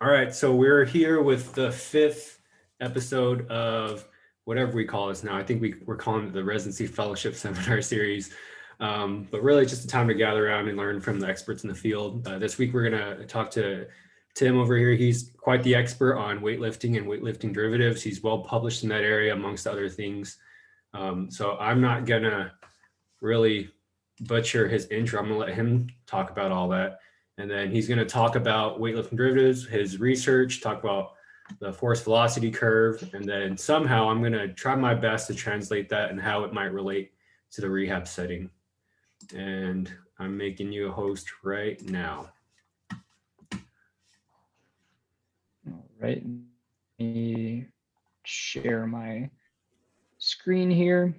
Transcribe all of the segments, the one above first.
All right, so we're here with the fifth episode of whatever we call this now. I think we're calling it the Residency Fellowship Seminar Series. But really, just a time to gather around and learn from the experts in the field. This week, we're going to talk to Tim over here. He's quite the expert on weightlifting and weightlifting derivatives. He's well published in that area, amongst other things. So I'm not going to really butcher his intro. I'm going to let him talk about all that. And then he's going to talk about weightlifting derivatives, his research, talk about the force velocity curve. And then somehow I'm going to try my best to translate that and how it might relate to the rehab setting. And I'm making you a host right now. All right. Let me share my screen here.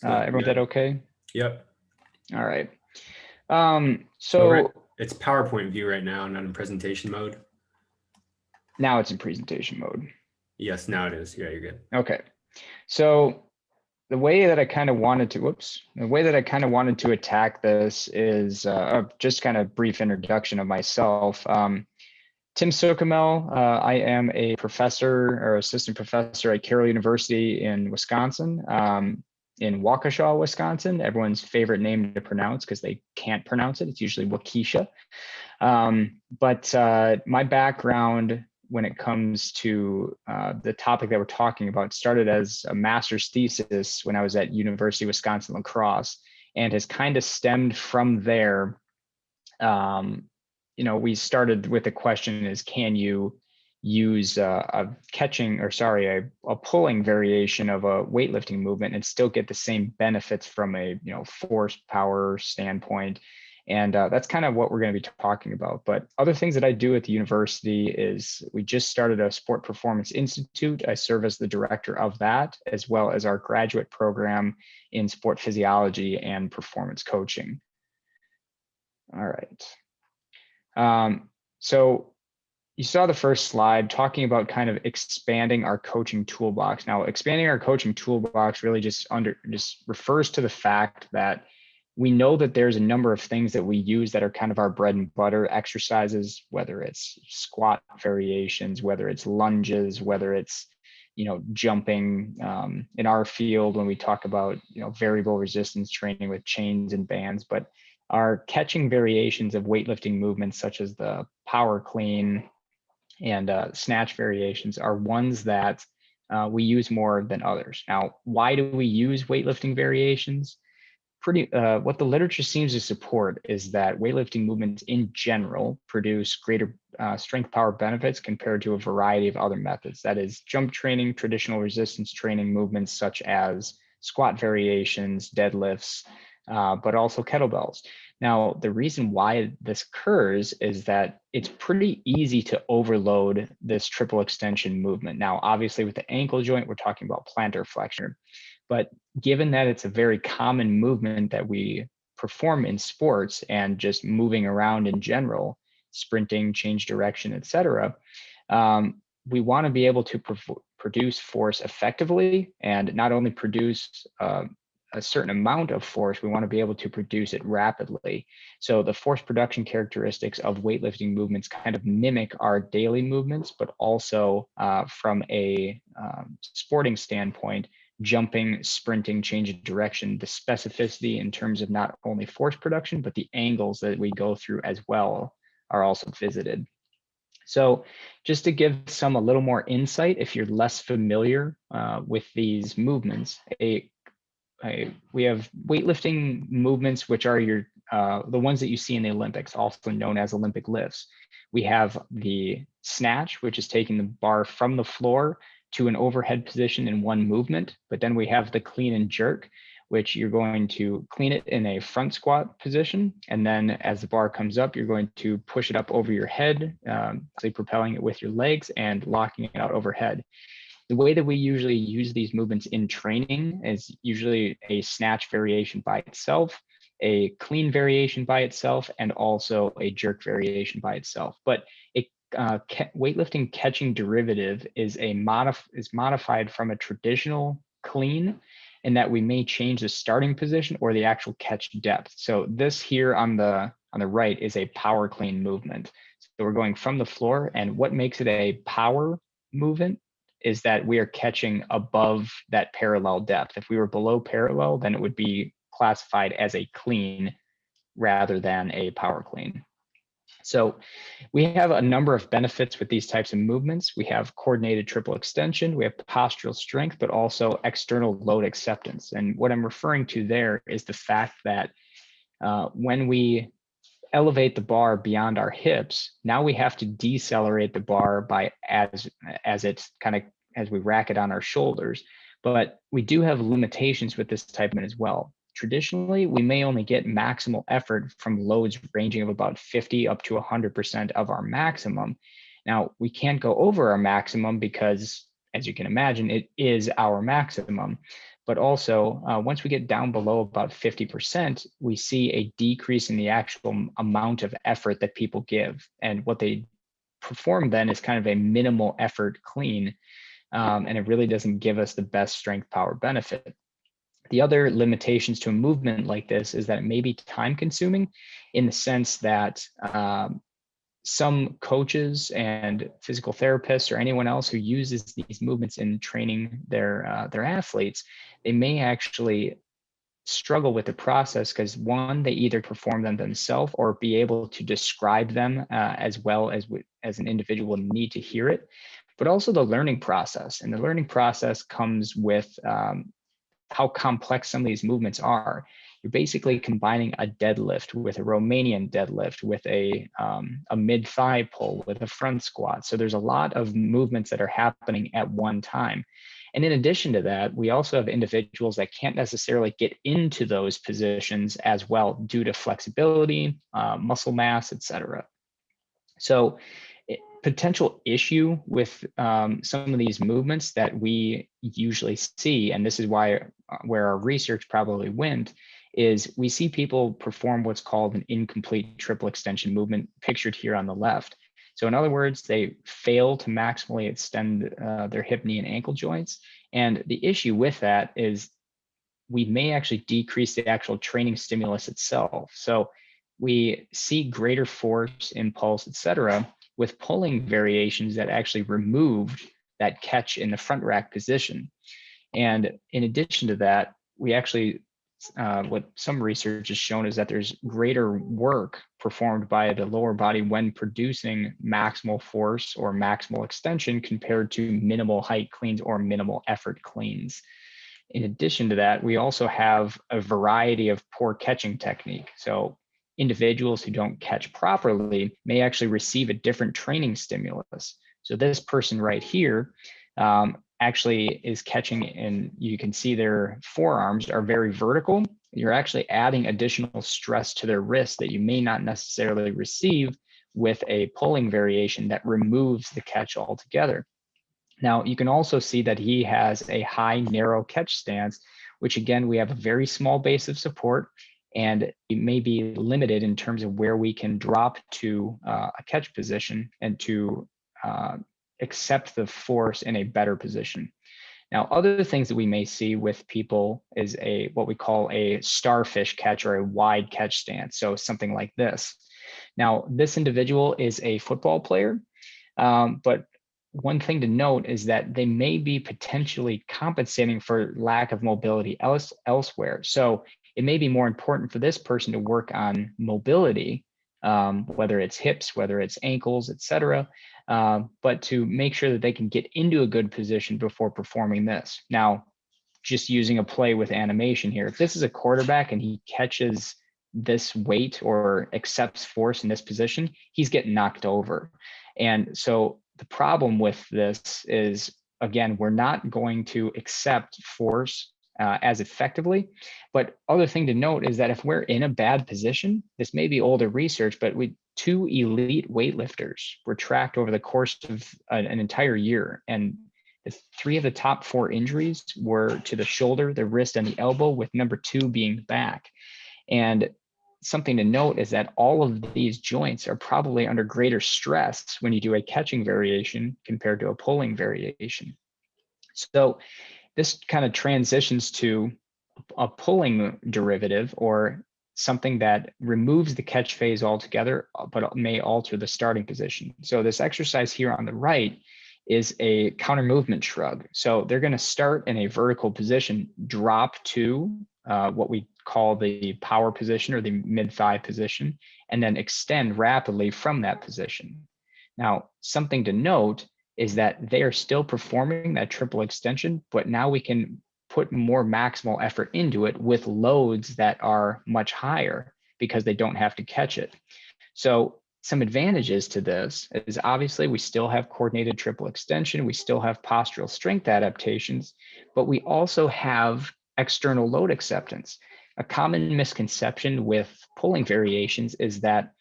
Everyone, is that okay? Yep. All right. So it's PowerPoint view right now, not in presentation mode. Now it's in presentation mode. Yes, now it is. Yeah, you're good. Okay. So the way that I kind of wanted to, attack this is just kind of brief introduction of myself. Tim Suchomel, I am a professor or assistant professor at Carroll University in Wisconsin, in Waukesha, Wisconsin, everyone's favorite name to pronounce because they can't pronounce it. It's usually Waukesha. But my background when it comes to the topic that we're talking about started as a master's thesis when I was at University of Wisconsin-La Crosse, and has kind of stemmed from there. We started with the question is, can you use a pulling variation of a weightlifting movement and still get the same benefits from a force power standpoint? And that's kind of what we're going to be talking about. But other things that I do at the university is we just started a Sport Performance Institute. I serve as the director of that, as well as our graduate program in sport physiology and performance coaching. All right. So you saw the first slide talking about kind of expanding our coaching toolbox. Now, expanding our coaching toolbox really just refers to the fact that we know that there's a number of things that we use that are kind of our bread and butter exercises, whether it's squat variations, whether it's lunges, whether it's jumping. In our field, when we talk about variable resistance training with chains and bands, but our catching variations of weightlifting movements such as the power clean and snatch variations are ones that we use more than others. Now, why do we use weightlifting variations? What the literature seems to support is that weightlifting movements in general produce greater strength power benefits compared to a variety of other methods. That is jump training, traditional resistance training movements such as squat variations, deadlifts, but also kettlebells. Now, the reason why this occurs is that it's pretty easy to overload this triple extension movement. Now, obviously with the ankle joint, we're talking about plantar flexion, but given that it's a very common movement that we perform in sports and just moving around in general, sprinting, change direction, etc., we want to be able to produce force effectively, and not only produce a certain amount of force, we want to be able to produce it rapidly. So the force production characteristics of weightlifting movements kind of mimic our daily movements, but also from a sporting standpoint, jumping, sprinting, change of direction, the specificity in terms of not only force production, but the angles that we go through as well are also visited. So just to give a little more insight, if you're less familiar with these movements, we have weightlifting movements, which are the ones that you see in the Olympics, also known as Olympic lifts. We have the snatch, which is taking the bar from the floor to an overhead position in one movement. But then we have the clean and jerk, which you're going to clean it in a front squat position. And then as the bar comes up, you're going to push it up over your head, propelling it with your legs and locking it out overhead. The way that we usually use these movements in training is usually a snatch variation by itself, a clean variation by itself, and also a jerk variation by itself. But weightlifting catching derivative is modified from a traditional clean, in that we may change the starting position or the actual catch depth. So this here on the on the right is a power clean movement. So we're going from the floor, and what makes it a power movement is that we are catching above that parallel depth. If we were below parallel, then it would be classified as a clean rather than a power clean. So we have a number of benefits with these types of movements. We have coordinated triple extension, we have postural strength, but also external load acceptance. And what I'm referring to there is the fact that when we elevate the bar beyond our hips, now we have to decelerate the bar by as it's kind of as we rack it on our shoulders. But we do have limitations with this type of movement as well. Traditionally, we may only get maximal effort from loads ranging of about 50 up to 100% of our maximum. Now, we can't go over our maximum because, as you can imagine, it is our maximum. But also, once we get down below about 50%, we see a decrease in the actual amount of effort that people give. And what they perform then is kind of a minimal effort clean, and it really doesn't give us the best strength power benefit. The other limitations to a movement like this is that it may be time consuming, in the sense that some coaches and physical therapists or anyone else who uses these movements in training their athletes, they may actually struggle with the process because, one, they either perform them themselves or be able to describe them as well as an individual need to hear it, but also the learning process. And the learning process comes with how complex some of these movements are. You're basically combining a deadlift with a Romanian deadlift, with a mid-thigh pull, with a front squat. So there's a lot of movements that are happening at one time. And in addition to that, we also have individuals that can't necessarily get into those positions as well due to flexibility, muscle mass, etc. So potential issue with some of these movements that we usually see, and this is where our research probably went, is we see people perform what's called an incomplete triple extension movement, pictured here on the left. So in other words, they fail to maximally extend their hip, knee, and ankle joints. And the issue with that is we may actually decrease the actual training stimulus itself. So we see greater force, impulse, etc., with pulling variations that actually removed that catch in the front rack position. And in addition to that, we actually, what some research has shown is that there's greater work performed by the lower body when producing maximal force or maximal extension compared to minimal height cleans or minimal effort cleans. In addition to that, we also have a variety of poor catching technique. So individuals who don't catch properly may actually receive a different training stimulus. So this person right here actually is catching, and you can see their forearms are very vertical. You're actually adding additional stress to their wrist that you may not necessarily receive with a pulling variation that removes the catch altogether. Now, you can also see that he has a high narrow catch stance, which again, we have a very small base of support, and it may be limited in terms of where we can drop to a catch position and to accept the force in a better position. Now, other things that we may see with people is what we call a starfish catch or a wide catch stance. So something like this. Now, this individual is a football player, but one thing to note is that they may be potentially compensating for lack of mobility elsewhere. So it may be more important for this person to work on mobility, whether it's hips, whether it's ankles, etc., but to make sure that they can get into a good position before performing this. Now, just using a play with animation here, if this is a quarterback and he catches this weight or accepts force in this position, he's getting knocked over. And so the problem with this is, again, we're not going to accept force as effectively. But other thing to note is that if we're in a bad position, this may be older research, but two elite weightlifters were tracked over the course of an entire year. And three of the top four injuries were to the shoulder, the wrist, and the elbow, with number two being the back. And something to note is that all of these joints are probably under greater stress when you do a catching variation compared to a pulling variation. So this kind of transitions to a pulling derivative, or something that removes the catch phase altogether, but may alter the starting position. So this exercise here on the right is a counter movement shrug. So they're going to start in a vertical position, drop to what we call the power position or the mid-thigh position, and then extend rapidly from that position. Now, something to note is that they are still performing that triple extension, but now we can put more maximal effort into it with loads that are much higher because they don't have to catch it. So some advantages to this is obviously we still have coordinated triple extension, we still have postural strength adaptations, but we also have external load acceptance. A common misconception with pulling variations is that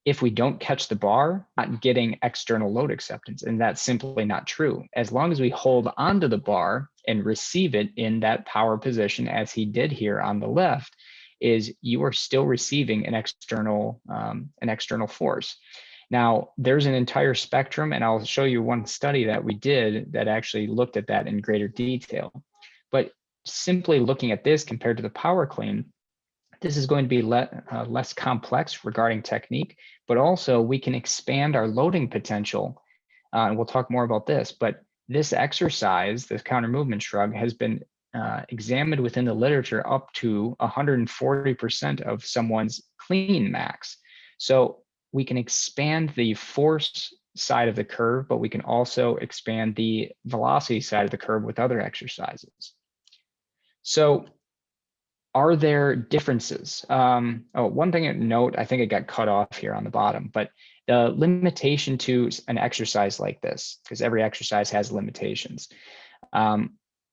if we don't catch the bar, not getting external load acceptance, and that's simply not true. As long as we hold onto the bar and receive it in that power position, as he did here on the left, is you are still receiving an external force. Now, there's an entire spectrum, and I'll show you one study that we did that actually looked at that in greater detail. But simply looking at this compared to the power clean, this is going to be less complex regarding technique, but also we can expand our loading potential. And we'll talk more about this, but this exercise, this counter movement shrug, has been examined within the literature up to 140% of someone's clean max. So we can expand the force side of the curve, but we can also expand the velocity side of the curve with other exercises. So are there differences? One thing to note, I think it got cut off here on the bottom, but the limitation to an exercise like this, because every exercise has limitations,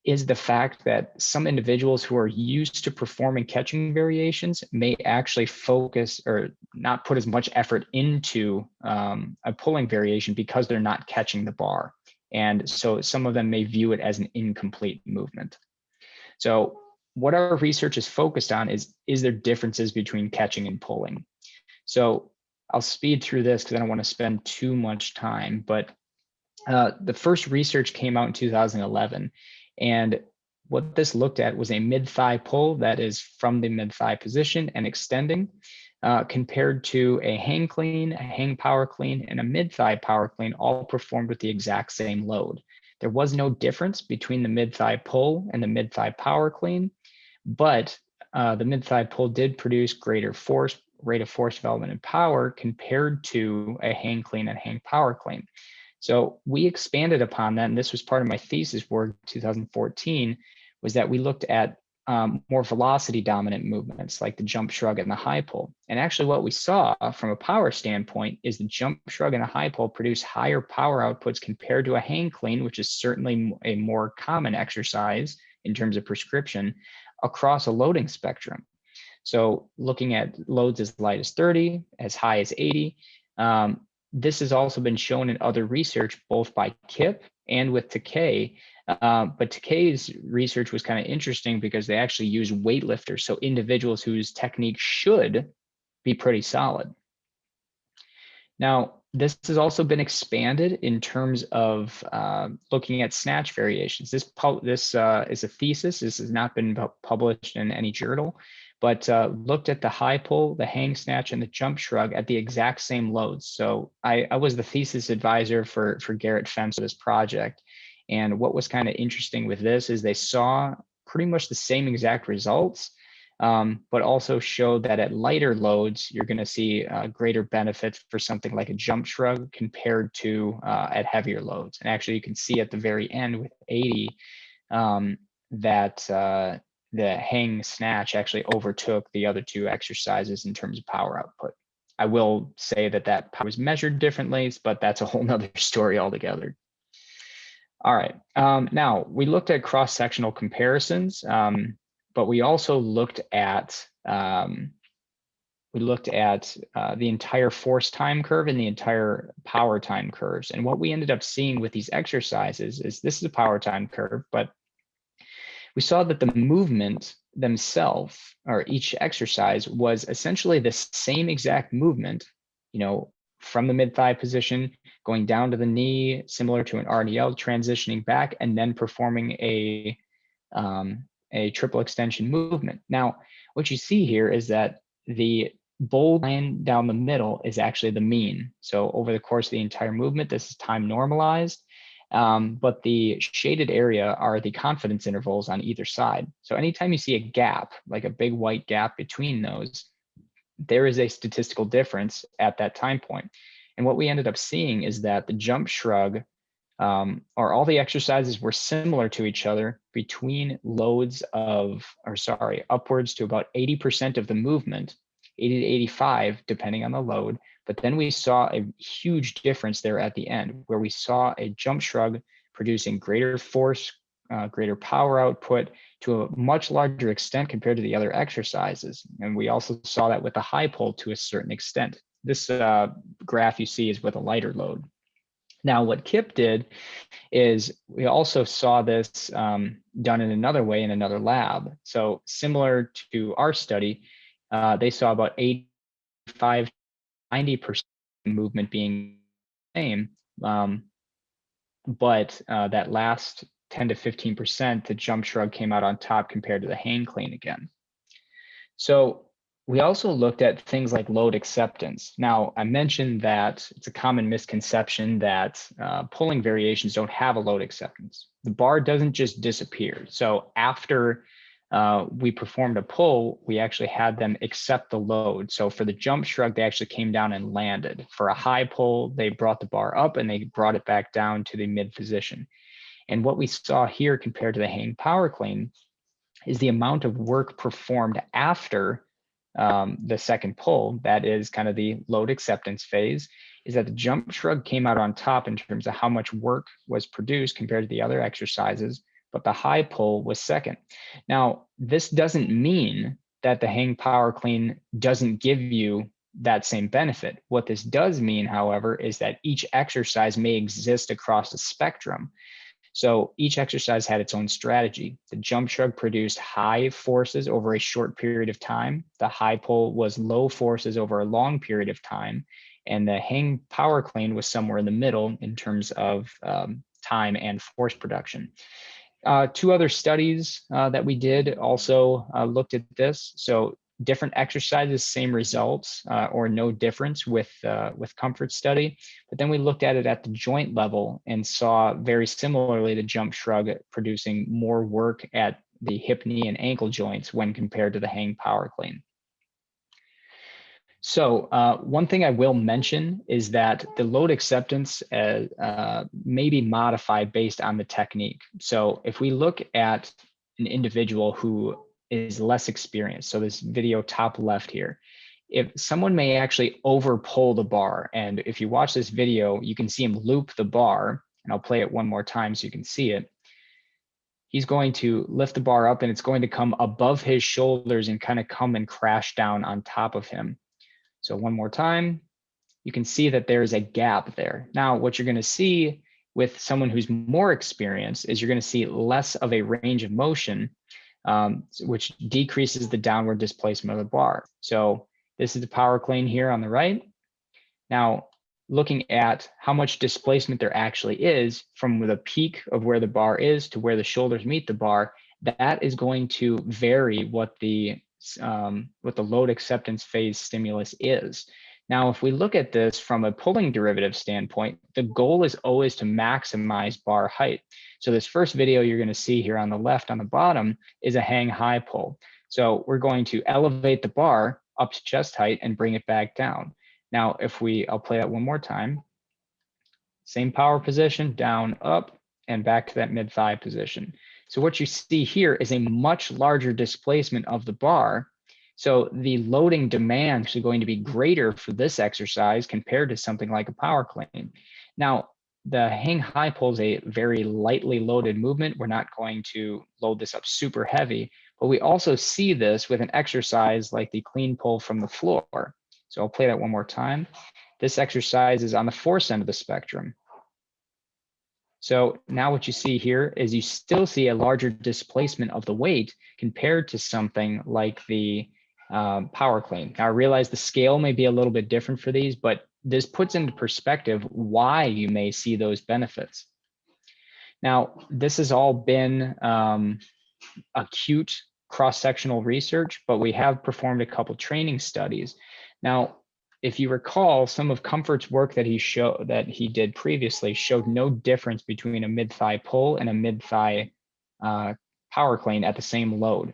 is the fact that some individuals who are used to performing catching variations may actually focus or not put as much effort into a pulling variation because they're not catching the bar. And so some of them may view it as an incomplete movement. So what our research is focused on is there differences between catching and pulling? So I'll speed through this because I don't want to spend too much time, but the first research came out in 2011. And what this looked at was a mid-thigh pull that is from the mid-thigh position and extending compared to a hang clean, a hang power clean, and a mid-thigh power clean, all performed with the exact same load. There was no difference between the mid-thigh pull and the mid-thigh power clean, but the mid-thigh pull did produce greater rate of force development and power compared to a hang clean and hang power clean. So we expanded upon that, and this was part of my thesis work in 2014, was that we looked at more velocity dominant movements like the jump shrug and the high pull. And actually what we saw from a power standpoint is the jump shrug and a high pull produce higher power outputs compared to a hang clean, which is certainly a more common exercise in terms of prescription across a loading spectrum. So looking at loads as light as 30, as high as 80, this has also been shown in other research, both by Kip and with Takei. But Takei's research was kind of interesting because they actually use weightlifters, so individuals whose technique should be pretty solid. Now, this has also been expanded in terms of looking at snatch variations. This is a thesis. This has not been published in any journal, but looked at the high pull, the hang snatch, and the jump shrug at the exact same loads. So I was the thesis advisor for Garrett Fence for this project. And what was kind of interesting with this is they saw pretty much the same exact results, but also showed that at lighter loads, you're going to see greater benefits for something like a jump shrug compared to at heavier loads. And actually, you can see at the very end with 80 that the hang snatch actually overtook the other two exercises in terms of power output. I will say that power was measured differently, but that's a whole nother story altogether. All right, now we looked at cross-sectional comparisons, but we also looked at the entire force time curve and the entire power time curves. And what we ended up seeing with these exercises is this is a power time curve, but we saw that the movement themselves, or each exercise, was essentially the same exact movement, from the mid-thigh position, going down to the knee, similar to an RDL, transitioning back, and then performing a triple extension movement. Now, what you see here is that the bold line down the middle is actually the mean. So over the course of the entire movement, this is time normalized. But the shaded area are the confidence intervals on either side. So anytime you see a gap, like a big white gap between those, there is a statistical difference at that time point. And what we ended up seeing is that the jump shrug, or all the exercises were similar to each other between loads of, upwards to about 80% of the movement, 80 to 85, depending on the load. But then we saw a huge difference there at the end, where we saw a jump shrug producing greater force, greater power output to a much larger extent compared to the other exercises. And we also saw that with the high pull to a certain extent. This graph you see is with a lighter load. Now, what Kip did is we also saw this done in another way in another lab. So similar to our study, they saw about 85, 90% movement being the same, but that last 10 to 15%, the jump shrug came out on top compared to the hang clean again. So we also looked at things like load acceptance. Now, I mentioned that it's a common misconception that pulling variations don't have a load acceptance. The bar doesn't just disappear. So after we performed a pull, we actually had them accept the load. So for the jump shrug, they actually came down and landed. For a high pull, they brought the bar up and they brought it back down to the mid position. And what we saw here compared to the hang power clean is the amount of work performed after the second pull, that is kind of the load acceptance phase, is that the jump shrug came out on top in terms of how much work was produced compared to the other exercises, but the high pull was second. Now, this doesn't mean that the hang power clean doesn't give you that same benefit. What this does mean, however, is that each exercise may exist across a spectrum. So each exercise had its own strategy. The jump shrug produced high forces over a short period of time. The high pull was low forces over a long period of time. And the hang power clean was somewhere in the middle in terms of time and force production. Two other studies that we did also looked at this. So different exercises, same results, or no difference with comfort study. But then we looked at it at the joint level and saw very similarly the jump shrug producing more work at the hip, knee, and ankle joints when compared to the hang power clean. So one thing I will mention is that the load acceptance may be modified based on the technique. So if we look at an individual who is less experienced, so this video top left here, if someone may actually over pull the bar, and if you watch this video, you can see him loop the bar, and I'll play it one more time so you can see it. He's going to lift the bar up and it's going to come above his shoulders and kind of come and crash down on top of him. So one more time, you can see that there's a gap there. Now, what you're going to see with someone who's more experienced is you're going to see less of a range of motion, which decreases the downward displacement of the bar. So this is the power clean here on the right. Now, looking at how much displacement there actually is from the peak of where the bar is to where the shoulders meet the bar, that is going to vary what the load acceptance phase stimulus is. Now, if we look at this from a pulling derivative standpoint, the goal is always to maximize bar height. So this first video you're going to see here on the left on the bottom is a hang high pull. So we're going to elevate the bar up to chest height and bring it back down. Now, I'll play that one more time. Same power position, down, up, and back to that mid thigh position. So what you see here is a much larger displacement of the bar. So the loading demand is actually going to be greater for this exercise compared to something like a power clean. Now, the hang high pull is a very lightly loaded movement. We're not going to load this up super heavy, but we also see this with an exercise like the clean pull from the floor. So I'll play that one more time. This exercise is on the force end of the spectrum. So now what you see here is you still see a larger displacement of the weight compared to something like the power clean. Now I realize the scale may be a little bit different for these, but this puts into perspective why you may see those benefits. Now, this has all been acute cross-sectional research, but we have performed a couple training studies. Now, if you recall, some of Comfort's work that he did previously showed no difference between a mid-thigh pull and a mid-thigh power clean at the same load.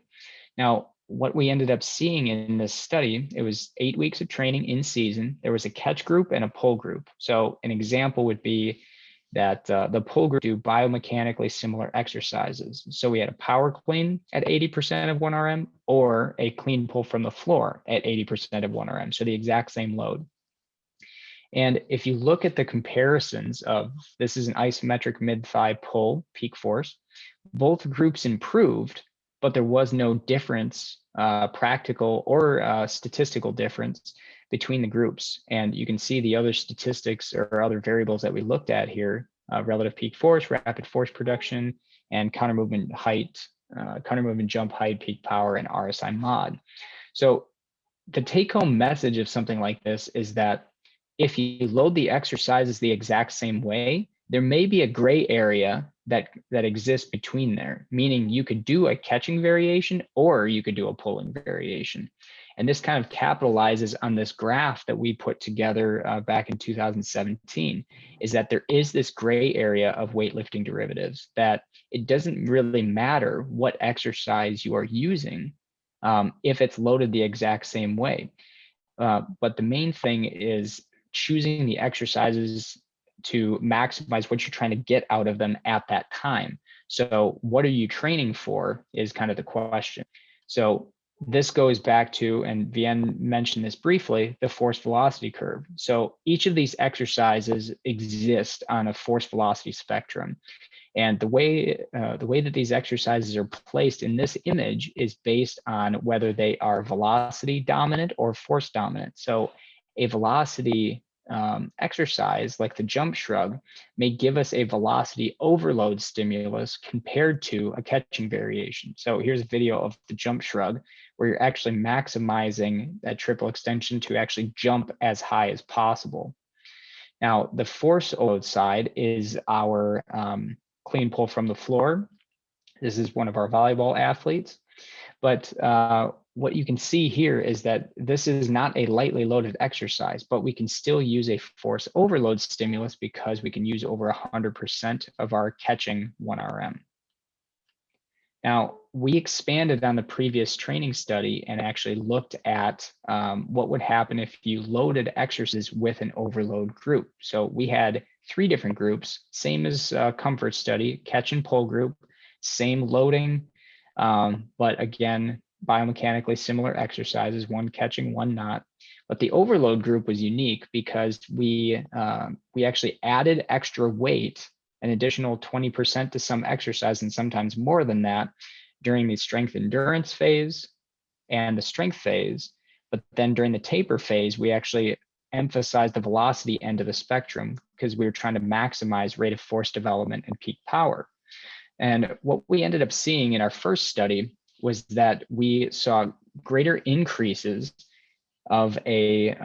Now, what we ended up seeing in this study, it was 8 weeks of training in season. There was a catch group and a pull group. So an example would be that the pull group do biomechanically similar exercises. So we had a power clean at 80% of 1RM or a clean pull from the floor at 80% of 1RM. So the exact same load. And if you look at the comparisons of, this is an isometric mid-thigh pull peak force, both groups improved, but there was no difference, practical or statistical difference between the groups. And you can see the other statistics or other variables that we looked at here, relative peak force, rapid force production, and counter movement height, counter movement jump height, peak power, and RSI mod. So the take-home message of something like this is that if you load the exercises the exact same way, there may be a gray area that exists between there, meaning you could do a catching variation or you could do a pulling variation. And this kind of capitalizes on this graph that we put together back in 2017, is that there is this gray area of weightlifting derivatives, that it doesn't really matter what exercise you are using if it's loaded the exact same way. But the main thing is choosing the exercises to maximize what you're trying to get out of them at that time. So what are you training for is kind of the question. So this goes back to, and Vien mentioned this briefly, the force velocity curve. So each of these exercises exist on a force velocity spectrum. And the way that these exercises are placed in this image is based on whether they are velocity dominant or force dominant. So a velocity exercise like the jump shrug may give us a velocity overload stimulus compared to a catching variation. So here's a video of the jump shrug where you're actually maximizing that triple extension to actually jump as high as possible. Now, the force overload side is our clean pull from the floor. This is one of our volleyball athletes. But what you can see here is that this is not a lightly loaded exercise, but we can still use a force overload stimulus because we can use over 100% of our catching 1RM. Now, we expanded on the previous training study and actually looked at what would happen if you loaded exercises with an overload group. So we had 3 different groups, same as Comfort study, catch and pull group, same loading, but again, biomechanically similar exercises, one catching, one not. But the overload group was unique because we actually added extra weight, an additional 20% to some exercise, and sometimes more than that during the strength endurance phase and the strength phase. But then during the taper phase, we actually emphasized the velocity end of the spectrum because we were trying to maximize rate of force development and peak power. And what we ended up seeing in our first study was that we saw greater increases of a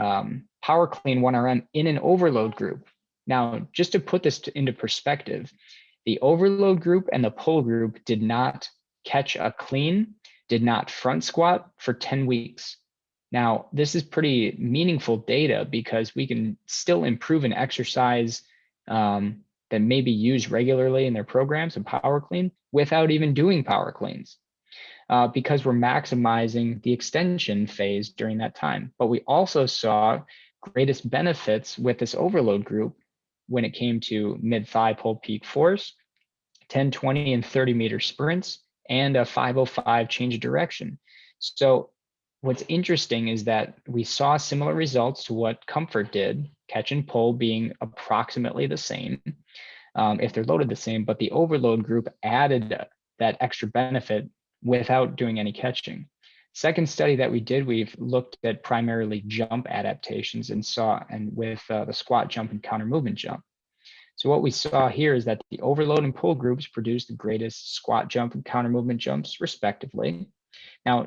power clean 1RM in an overload group. Now, just to put this into perspective, the overload group and the pull group did not catch a clean, did not front squat for 10 weeks. Now, this is pretty meaningful data because we can still improve an exercise that may be used regularly in their programs, a power clean, without even doing power cleans. Because we're maximizing the extension phase during that time. But we also saw greatest benefits with this overload group when it came to mid-thigh pull peak force, 10, 20, and 30-meter sprints, and a 505 change of direction. So what's interesting is that we saw similar results to what Comfort did, catch and pull being approximately the same if they're loaded the same, but the overload group added that extra benefit without doing any catching. Second study that we did, we've looked at primarily jump adaptations and with the squat jump and counter movement jump. So what we saw here is that the overload and pull groups produced the greatest squat jump and counter movement jumps respectively. Now,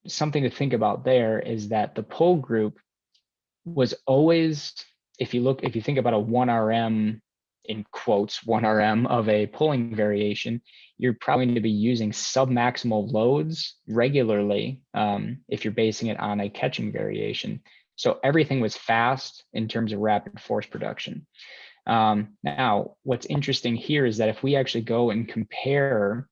something to think about there is that the pull group was always, if you think about a 1RM in quotes, 1 RM of a pulling variation, you're probably going to be using submaximal loads regularly if you're basing it on a catching variation. So everything was fast in terms of rapid force production. Now, what's interesting here is that if we actually go and compare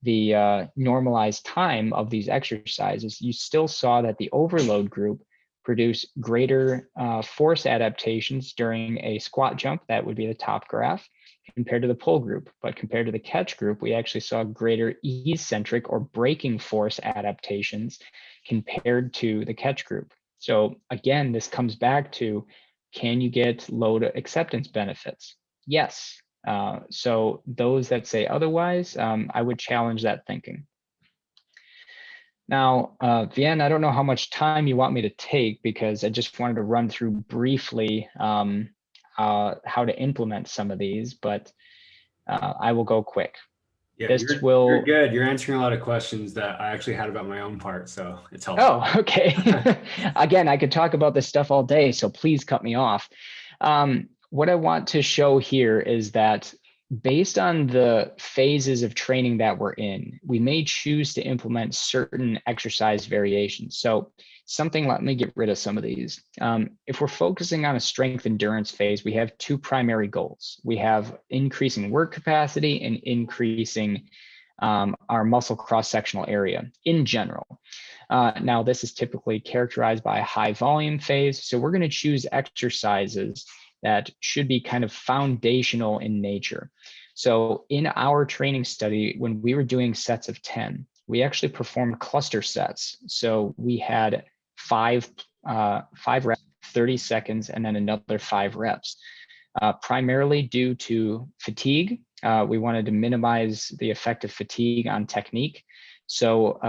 the normalized time of these exercises, you still saw that the overload group produce greater force adaptations during a squat jump. That would be the top graph compared to the pull group. But compared to the catch group, we actually saw greater eccentric or braking force adaptations compared to the catch group. So again, this comes back to, can you get load acceptance benefits? Yes. So those that say otherwise, I would challenge that thinking. Now, Vien, I don't know how much time you want me to take, because I just wanted to run through briefly how to implement some of these, but I will go quick. Yeah, you're good. You're answering a lot of questions that I actually had about my own part, so it's helpful. Oh, okay. Again, I could talk about this stuff all day, so please cut me off. What I want to show here is that based on the phases of training that we're in, we may choose to implement certain exercise variations. So let me get rid of some of these. If we're focusing on a strength endurance phase, we have two primary goals. We have increasing work capacity and increasing our muscle cross-sectional area in general. Now, this is typically characterized by a high volume phase. So we're going to choose exercises that should be kind of foundational in nature. So in our training study, when we were doing sets of 10, we actually performed cluster sets. So we had five reps, 30 seconds, and then another 5 reps, primarily due to fatigue. We wanted to minimize the effect of fatigue on technique. So,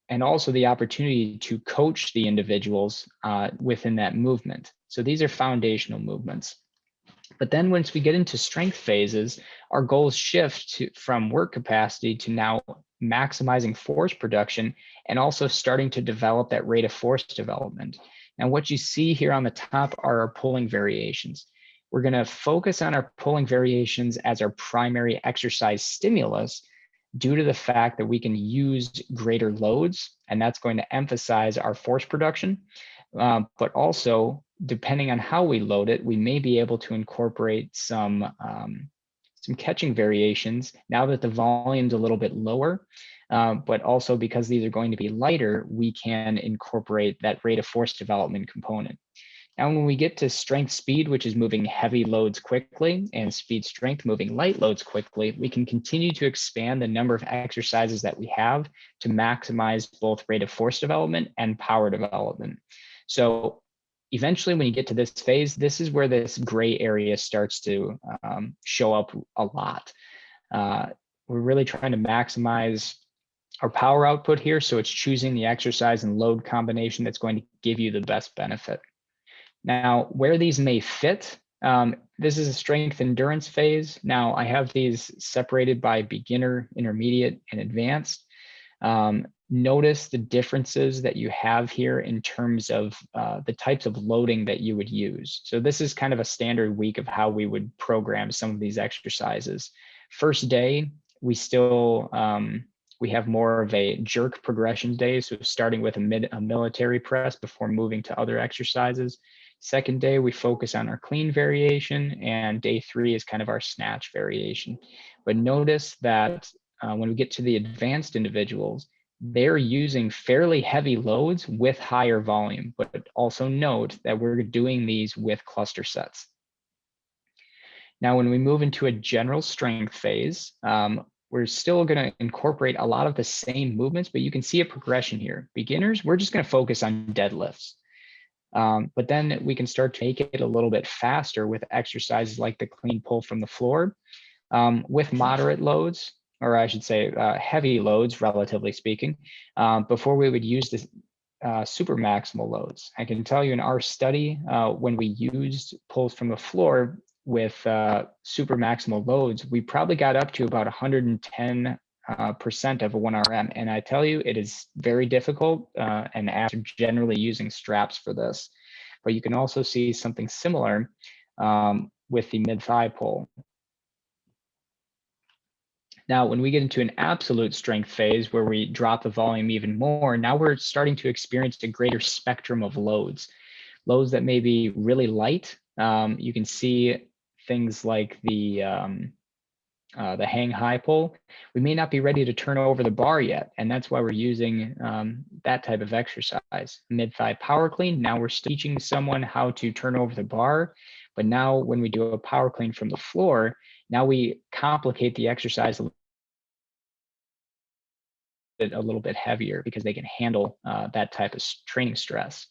and also the opportunity to coach the individuals within that movement. So these are foundational movements. But then once we get into strength phases, our goals shift from work capacity to now maximizing force production and also starting to develop that rate of force development. And what you see here on the top are our pulling variations. We're going to focus on our pulling variations as our primary exercise stimulus due to the fact that we can use greater loads, and that's going to emphasize our force production. But also, depending on how we load it, we may be able to incorporate some catching variations now that the volume's a little bit lower. But also because these are going to be lighter, we can incorporate that rate of force development component. Now, when we get to strength speed, which is moving heavy loads quickly, and speed strength, moving light loads quickly, we can continue to expand the number of exercises that we have to maximize both rate of force development and power development. So eventually, when you get to this phase, this is where this gray area starts to show up a lot. We're really trying to maximize our power output here. So it's choosing the exercise and load combination that's going to give you the best benefit. Now, where these may fit, this is a strength endurance phase. Now, I have these separated by beginner, intermediate, and advanced. Notice the differences that you have here in terms of the types of loading that you would use. So this is kind of a standard week of how we would program some of these exercises. First day, we still, we have more of a jerk progression day. So starting with a military press before moving to other exercises. Second day, we focus on our clean variation, and day 3 is kind of our snatch variation. But notice that when we get to the advanced individuals, they're using fairly heavy loads with higher volume, but also note that we're doing these with cluster sets. Now, when we move into a general strength phase, we're still going to incorporate a lot of the same movements, but you can see a progression here. Beginners, we're just going to focus on deadlifts. But then we can start to make it a little bit faster with exercises like the clean pull from the floor with moderate loads, or I should say heavy loads, relatively speaking, before we would use the super maximal loads. I can tell you in our study, when we used pulls from the floor with super maximal loads, we probably got up to about 110% of a 1 RM. And I tell you, it is very difficult and after generally using straps for this. But you can also see something similar with the mid-thigh pull. Now, when we get into an absolute strength phase where we drop the volume even more, now we're starting to experience a greater spectrum of loads. Loads that may be really light. You can see things like the hang high pull. We may not be ready to turn over the bar yet, and that's why we're using that type of exercise. Mid-thigh power clean, now we're teaching someone how to turn over the bar, but now when we do a power clean from the floor, now we complicate the exercise a little bit heavier because they can handle that type of training stress.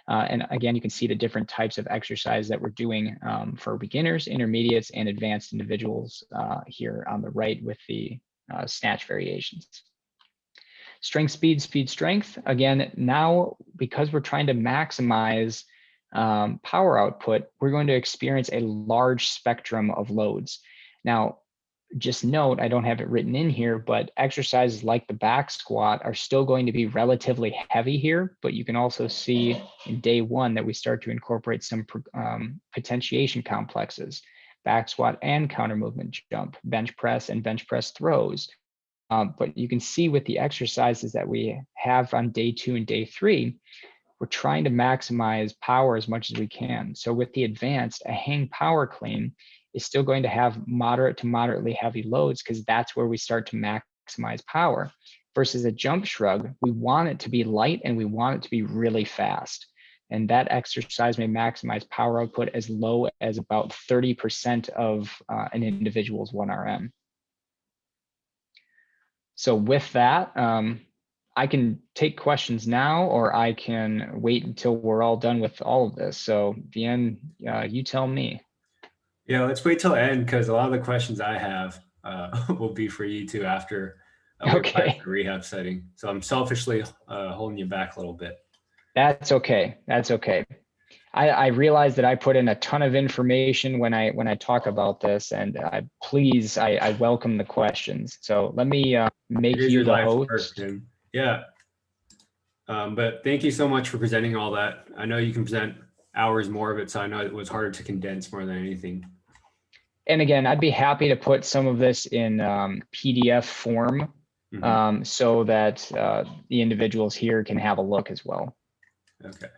And again, you can see the different types of exercise that we're doing for beginners, intermediates, and advanced individuals here on the right with the snatch variations. Strength, speed, speed, strength. Again, now because we're trying to maximize power output, we're going to experience a large spectrum of loads. Now, just note, I don't have it written in here, but exercises like the back squat are still going to be relatively heavy here, but you can also see in day one that we start to incorporate some potentiation complexes, back squat and counter movement jump, bench press and bench press throws. But you can see with the exercises that we have on day 2 and day 3, we're trying to maximize power as much as we can. So with the advanced, a hang power clean is still going to have moderate to moderately heavy loads because that's where we start to maximize power. Versus a jump shrug, we want it to be light and we want it to be really fast. And that exercise may maximize power output as low as about 30% of an individual's 1RM. So with that, I can take questions now, or I can wait until we're all done with all of this. So Vien, you tell me. Yeah, let's wait till end because a lot of the questions I have will be for you too after we apply Okay, for the rehab setting. So I'm selfishly holding you back a little bit. that's okay. That's okay. I realize that I put in a ton of information when I talk about this, and I welcome the questions. So let me make Here's you your the life's work, host. Tim. Yeah. But thank you so much for presenting all that. I know you can present hours more of it, so I know it was harder to condense more than anything. And again, I'd be happy to put some of this in PDF form so that the individuals here can have a look as well. Okay.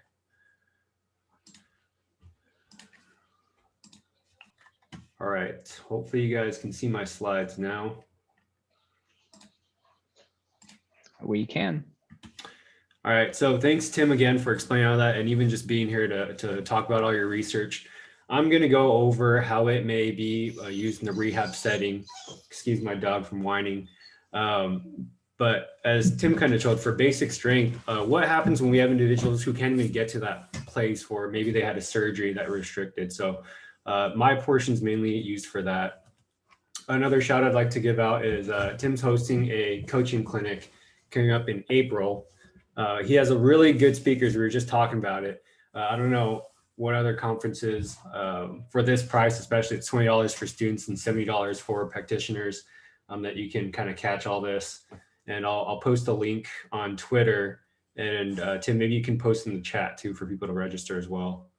All right. Hopefully you guys can see my slides now. We can. All right. So thanks, Tim, again for explaining all that and even just being here to talk about all your research. I'm going to go over how it may be used in the rehab setting. Excuse my dog from whining. But as Tim kind of showed, for basic strength, what happens when we have individuals who can't even get to that place, or maybe they had a surgery that restricted? So my portion is mainly used for that. Another shout I'd like to give out is Tim's hosting a coaching clinic coming up in April. He has a really good speakers. We were just talking about it. I don't know what other conferences for this price, especially it's $20 for students and $70 for practitioners that you can kind of catch all this. And I'll post a link on Twitter, and Tim, maybe you can post in the chat too for people to register as well.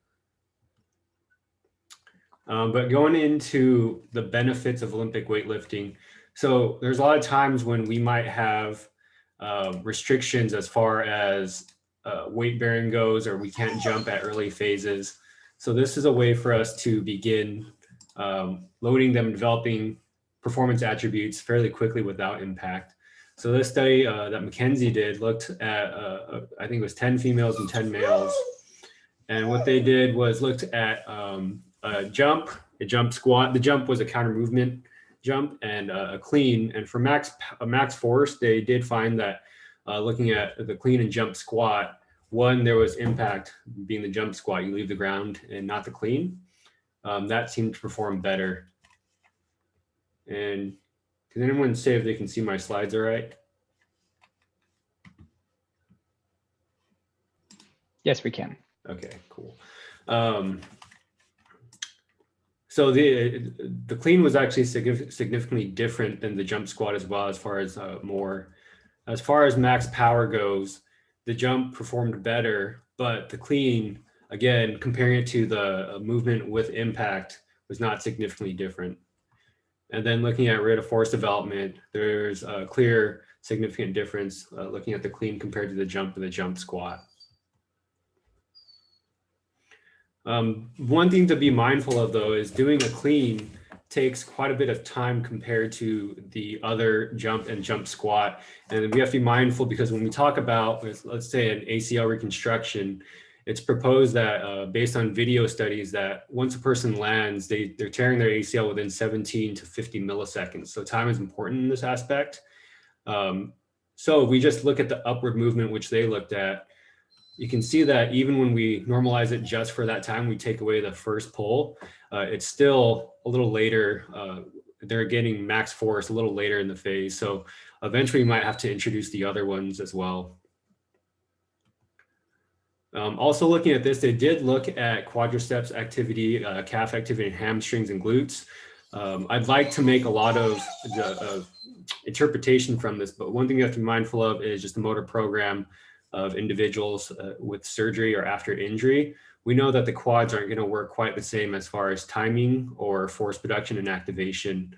But going into the benefits of Olympic weightlifting. So there's a lot of times when we might have restrictions as far as weight bearing goes, or we can't jump at early phases. So this is a way for us to begin loading them, developing performance attributes fairly quickly without impact. So this study that Mackenzie did looked at, I think it was 10 females and 10 males. And what they did was looked at a jump, a jump squat. The jump was a counter movement jump, and a clean. And for max force, they did find that looking at the clean and jump squat, one, there was impact being the jump squat. You leave the ground and not the clean. That seemed to perform better. And can anyone say if they can see my slides all right? Yes, we can. Okay, cool. So the clean was actually significantly different than the jump squat as well, as far as max power goes. The jump performed better, but the clean, again, comparing it to the movement with impact, was not significantly different. And then looking at rate of force development, there's a clear significant difference looking at the clean compared to the jump and the jump squat. One thing to be mindful of though is doing a clean takes quite a bit of time compared to the other jump and jump squat. And we have to be mindful because when we talk about, let's say an ACL reconstruction, it's proposed that based on video studies that once a person lands, they're tearing their ACL within 17 to 50 milliseconds. So time is important in this aspect. So if we just look at the upward movement, which they looked at, you can see that even when we normalize it just for that time, we take away the first pull, it's still a little later. They're getting max force a little later in the phase. So eventually we might have to introduce the other ones as well. Also looking at this, they did look at quadriceps activity, calf activity, and hamstrings and glutes. I'd like to make a lot of the interpretation from this, but one thing you have to be mindful of is just the motor program of individuals with surgery or after injury. We know that the quads aren't going to work quite the same as far as timing or force production and activation.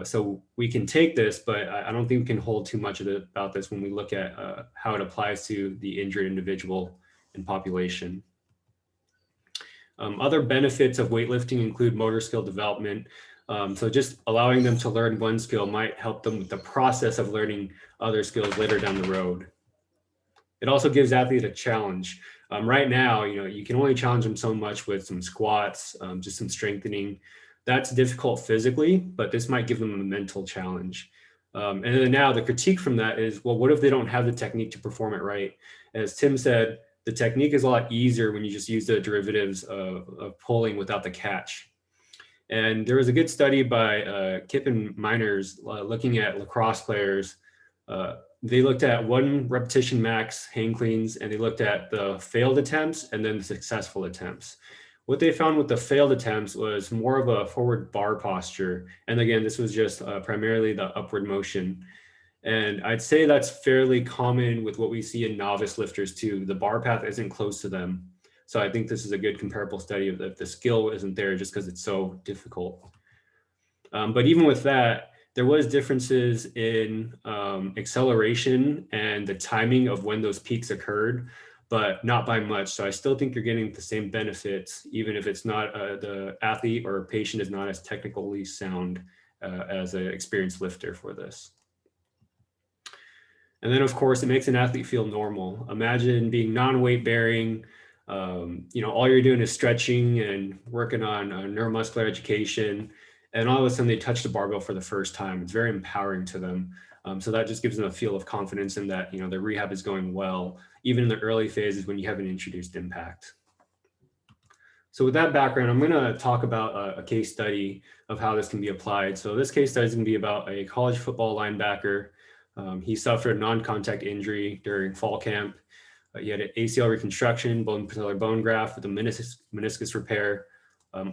So we can take this, but I don't think we can hold too much about this when we look at how it applies to the injured individual and population. Other benefits of weightlifting include motor skill development. So just allowing them to learn one skill might help them with the process of learning other skills later down the road. It also gives athletes a challenge. Right now, you can only challenge them so much with some squats, just some strengthening. That's difficult physically, but this might give them a mental challenge. And then now the critique from that is, well, what if they don't have the technique to perform it right? As Tim said, the technique is a lot easier when you just use the derivatives of pulling without the catch. And there was a good study by Kip and Miners looking at lacrosse players. They looked at 1 repetition max hang cleans, and they looked at the failed attempts and then the successful attempts. What they found with the failed attempts was more of a forward bar posture. And again, this was just primarily the upward motion. And I'd say that's fairly common with what we see in novice lifters too. The bar path isn't close to them. So I think this is a good comparable study of if the skill isn't there just because it's so difficult. But even with that, there was differences in acceleration and the timing of when those peaks occurred, but not by much. So I still think you're getting the same benefits, even if it's not the athlete or patient is not as technically sound as an experienced lifter for this. And then of course, it makes an athlete feel normal. Imagine being non-weight bearing, all you're doing is stretching and working on neuromuscular education. And all of a sudden they touch the barbell for the first time. It's very empowering to them. So that just gives them a feel of confidence in that, their rehab is going well, even in the early phases when you haven't introduced impact. So with that background, I'm going to talk about a case study of how this can be applied. So this case study is going to be about a college football linebacker. He suffered a non-contact injury during fall camp. He had an ACL reconstruction, bone patellar bone graft with a meniscus repair.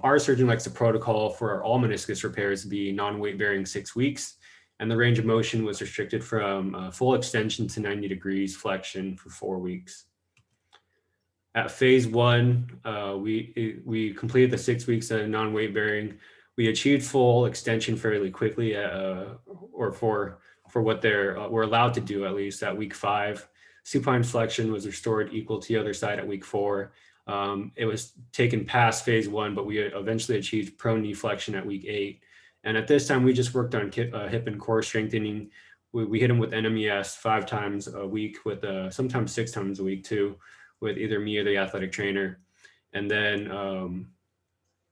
Our surgeon likes the protocol for all meniscus repairs to be non-weight bearing 6 weeks. And the range of motion was restricted from full extension to 90 degrees flexion for 4 weeks. At phase 1, we completed the 6 weeks of non-weight bearing. We achieved full extension fairly quickly, or for what were allowed to do, at least at week 5. Supine flexion was restored equal to the other side at week 4. It was taken past phase 1, but we eventually achieved prone knee flexion at week 8. And at this time, we just worked on hip and core strengthening. We hit him with NMES 5 times a week, with sometimes 6 times a week too, with either me or the athletic trainer. And then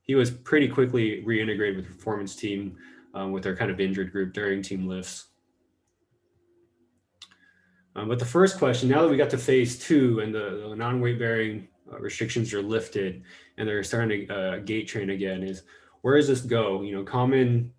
he was pretty quickly reintegrated with the performance team with our kind of injured group during team lifts. But the first question, now that we got to phase 2 and the non-weight bearing restrictions are lifted and they're starting to gait train again, is where does this go? Common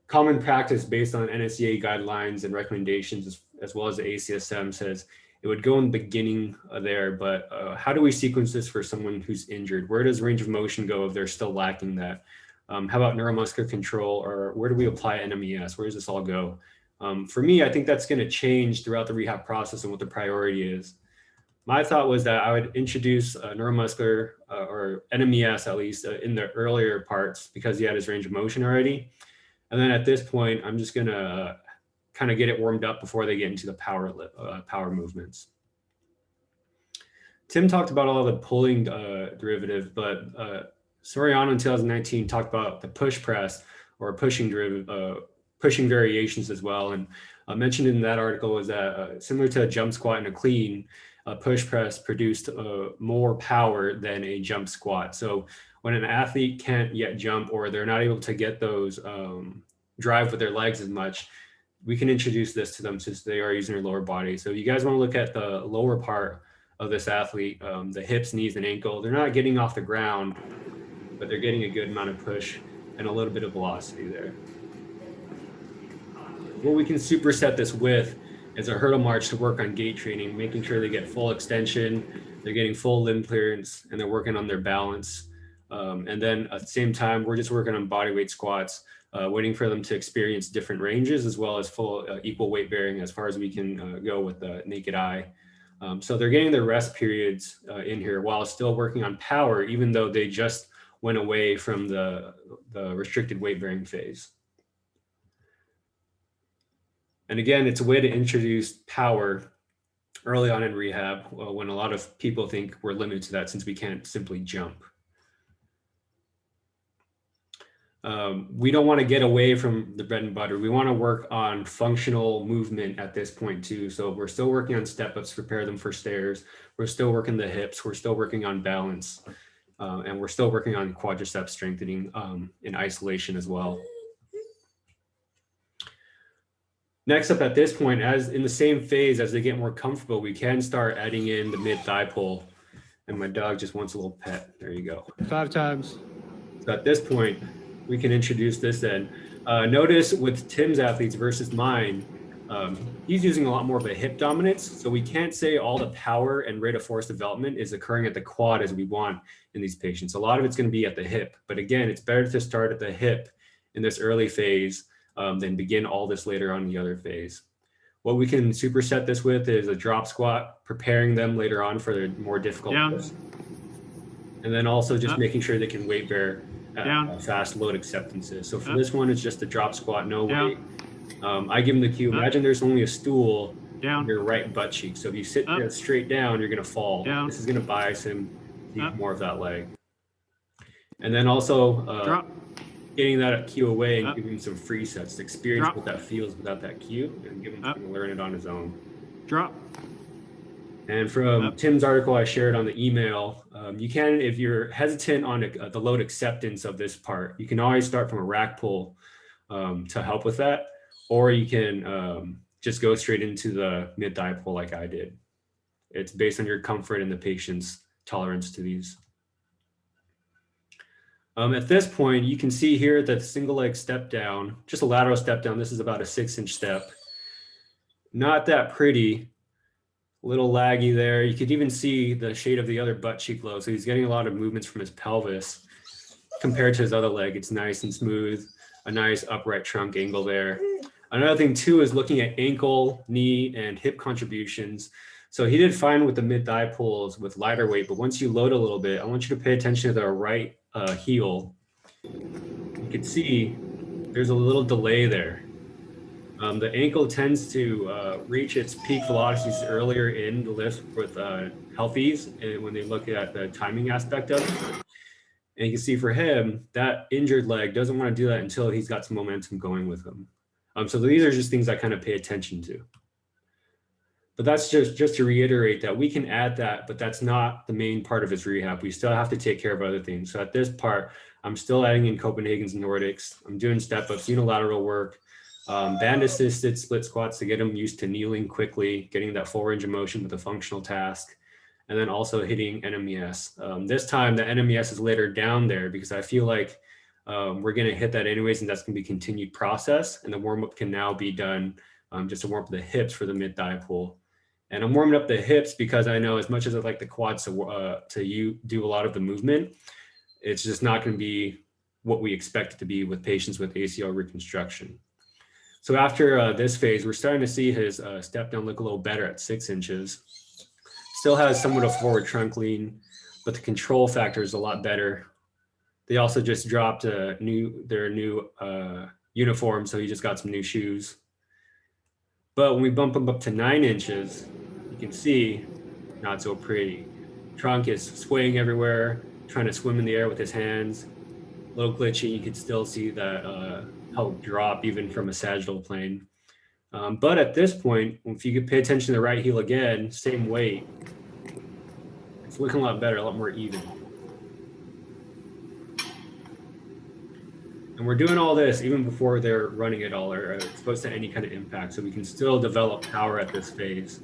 practice based on NSCA guidelines and recommendations, as well as the ACSM, says it would go in the beginning there, but how do we sequence this for someone who's injured? Where does range of motion go if they're still lacking that? How about neuromuscular control, or where do we apply NMES? Where does this all go? For me, I think that's going to change throughout the rehab process and what the priority is. My thought was that I would introduce neuromuscular or NMES at least in the earlier parts because he had his range of motion already. And then at this point, I'm just gonna kind of get it warmed up before they get into the power movements. Tim talked about all the pulling derivative, but Soriano in 2019 talked about the push press or pushing pushing variations as well. And mentioned in that article was that similar to a jump squat and a clean, a push press produced more power than a jump squat. So when an athlete can't yet jump or they're not able to get those drive with their legs as much, we can introduce this to them since they are using their lower body. So you guys want to look at the lower part of this athlete, the hips, knees, and ankle. They're not getting off the ground, but they're getting a good amount of push and a little bit of velocity there. What we can superset this with is a hurdle march to work on gait training, making sure they get full extension, they're getting full limb clearance, and they're working on their balance. And then at the same time, we're just working on body weight squats, waiting for them to experience different ranges as well as full equal weight bearing as far as we can go with the naked eye. So they're getting their rest periods in here while still working on power, even though they just went away from the restricted weight bearing phase. And again, it's a way to introduce power early on in rehab when a lot of people think we're limited to that since we can't simply jump. We don't want to get away from the bread and butter. We want to work on functional movement at this point too. So we're still working on step ups to prepare them for stairs. We're still working the hips. We're still working on balance. And we're still working on quadriceps strengthening in isolation as well. Next up at this point, as in the same phase, as they get more comfortable, we can start adding in the mid thigh pull. And my dog just wants a little pet. There you go. 5 times. So at this point, we can introduce this then. Notice with Tim's athletes versus mine, he's using a lot more of a hip dominance. So we can't say all the power and rate of force development is occurring at the quad as we want in these patients. A lot of it's going to be at the hip. But again, it's better to start at the hip in this early phase than begin all this later on in the other phase. What we can superset this with is a drop squat, preparing them later on for the more difficult push. And then also just making sure they can weight bear at fast load acceptances. So for this one, it's just a drop squat, no weight. I give them the cue. Imagine there's only a stool on your right butt cheek. So if you sit straight down, you're going to fall. This is going to bias him to use more of that leg. And then also getting that cue away and giving him some free sets to experience what that feels without that cue and give him time to learn it on his own. And from Tim's article I shared on the email, you can, if you're hesitant on the load acceptance of this part, you can always start from a rack pull to help with that, or you can just go straight into the mid thigh pull like I did. It's based on your comfort and the patient's tolerance to these. At this point, you can see here that single leg step down, just a lateral step down. This is about a 6-inch step. Not that pretty. A little laggy there. You could even see the shade of the other butt cheek low. So he's getting a lot of movements from his pelvis compared to his other leg. It's nice and smooth, a nice upright trunk angle there. Another thing too is looking at ankle, knee, and hip contributions. So he did fine with the mid thigh pulls with lighter weight, but once you load a little bit, I want you to pay attention to the right heel. You can see there's a little delay there. The ankle tends to reach its peak velocities earlier in the lift with healthies and when they look at the timing aspect of it. And you can see for him, that injured leg doesn't want to do that until he's got some momentum going with him. So these are just things I kind of pay attention to. But that's just to reiterate that we can add that, but that's not the main part of his rehab. We still have to take care of other things. So at this part, I'm still adding in Copenhagen's Nordics. I'm doing step-ups, unilateral work, band-assisted split squats to get him used to kneeling quickly, getting that full range of motion with a functional task, and then also hitting NMES. This time, the NMES is later down there because I feel like we're going to hit that anyways, and that's going to be a continued process. And the warm-up can now be done just to warm up the hips for the mid-thigh pull. And I'm warming up the hips because I know as much as I like the quads to do a lot of the movement, it's just not going to be what we expect it to be with patients with ACL reconstruction. So after this phase, we're starting to see his step down look a little better at 6 inches. Still has somewhat of forward trunk lean, but the control factor is a lot better. They also just dropped their new uniform, so he just got some new shoes. But when we bump him up to 9 inches, you can see not so pretty. Trunk is swaying everywhere, trying to swim in the air with his hands. A little glitchy. You could still see that help drop even from a sagittal plane. But at this point, if you could pay attention to the right heel again, same weight, it's looking a lot better, a lot more even. And we're doing all this even before they're running it all or exposed to any kind of impact. So we can still develop power at this phase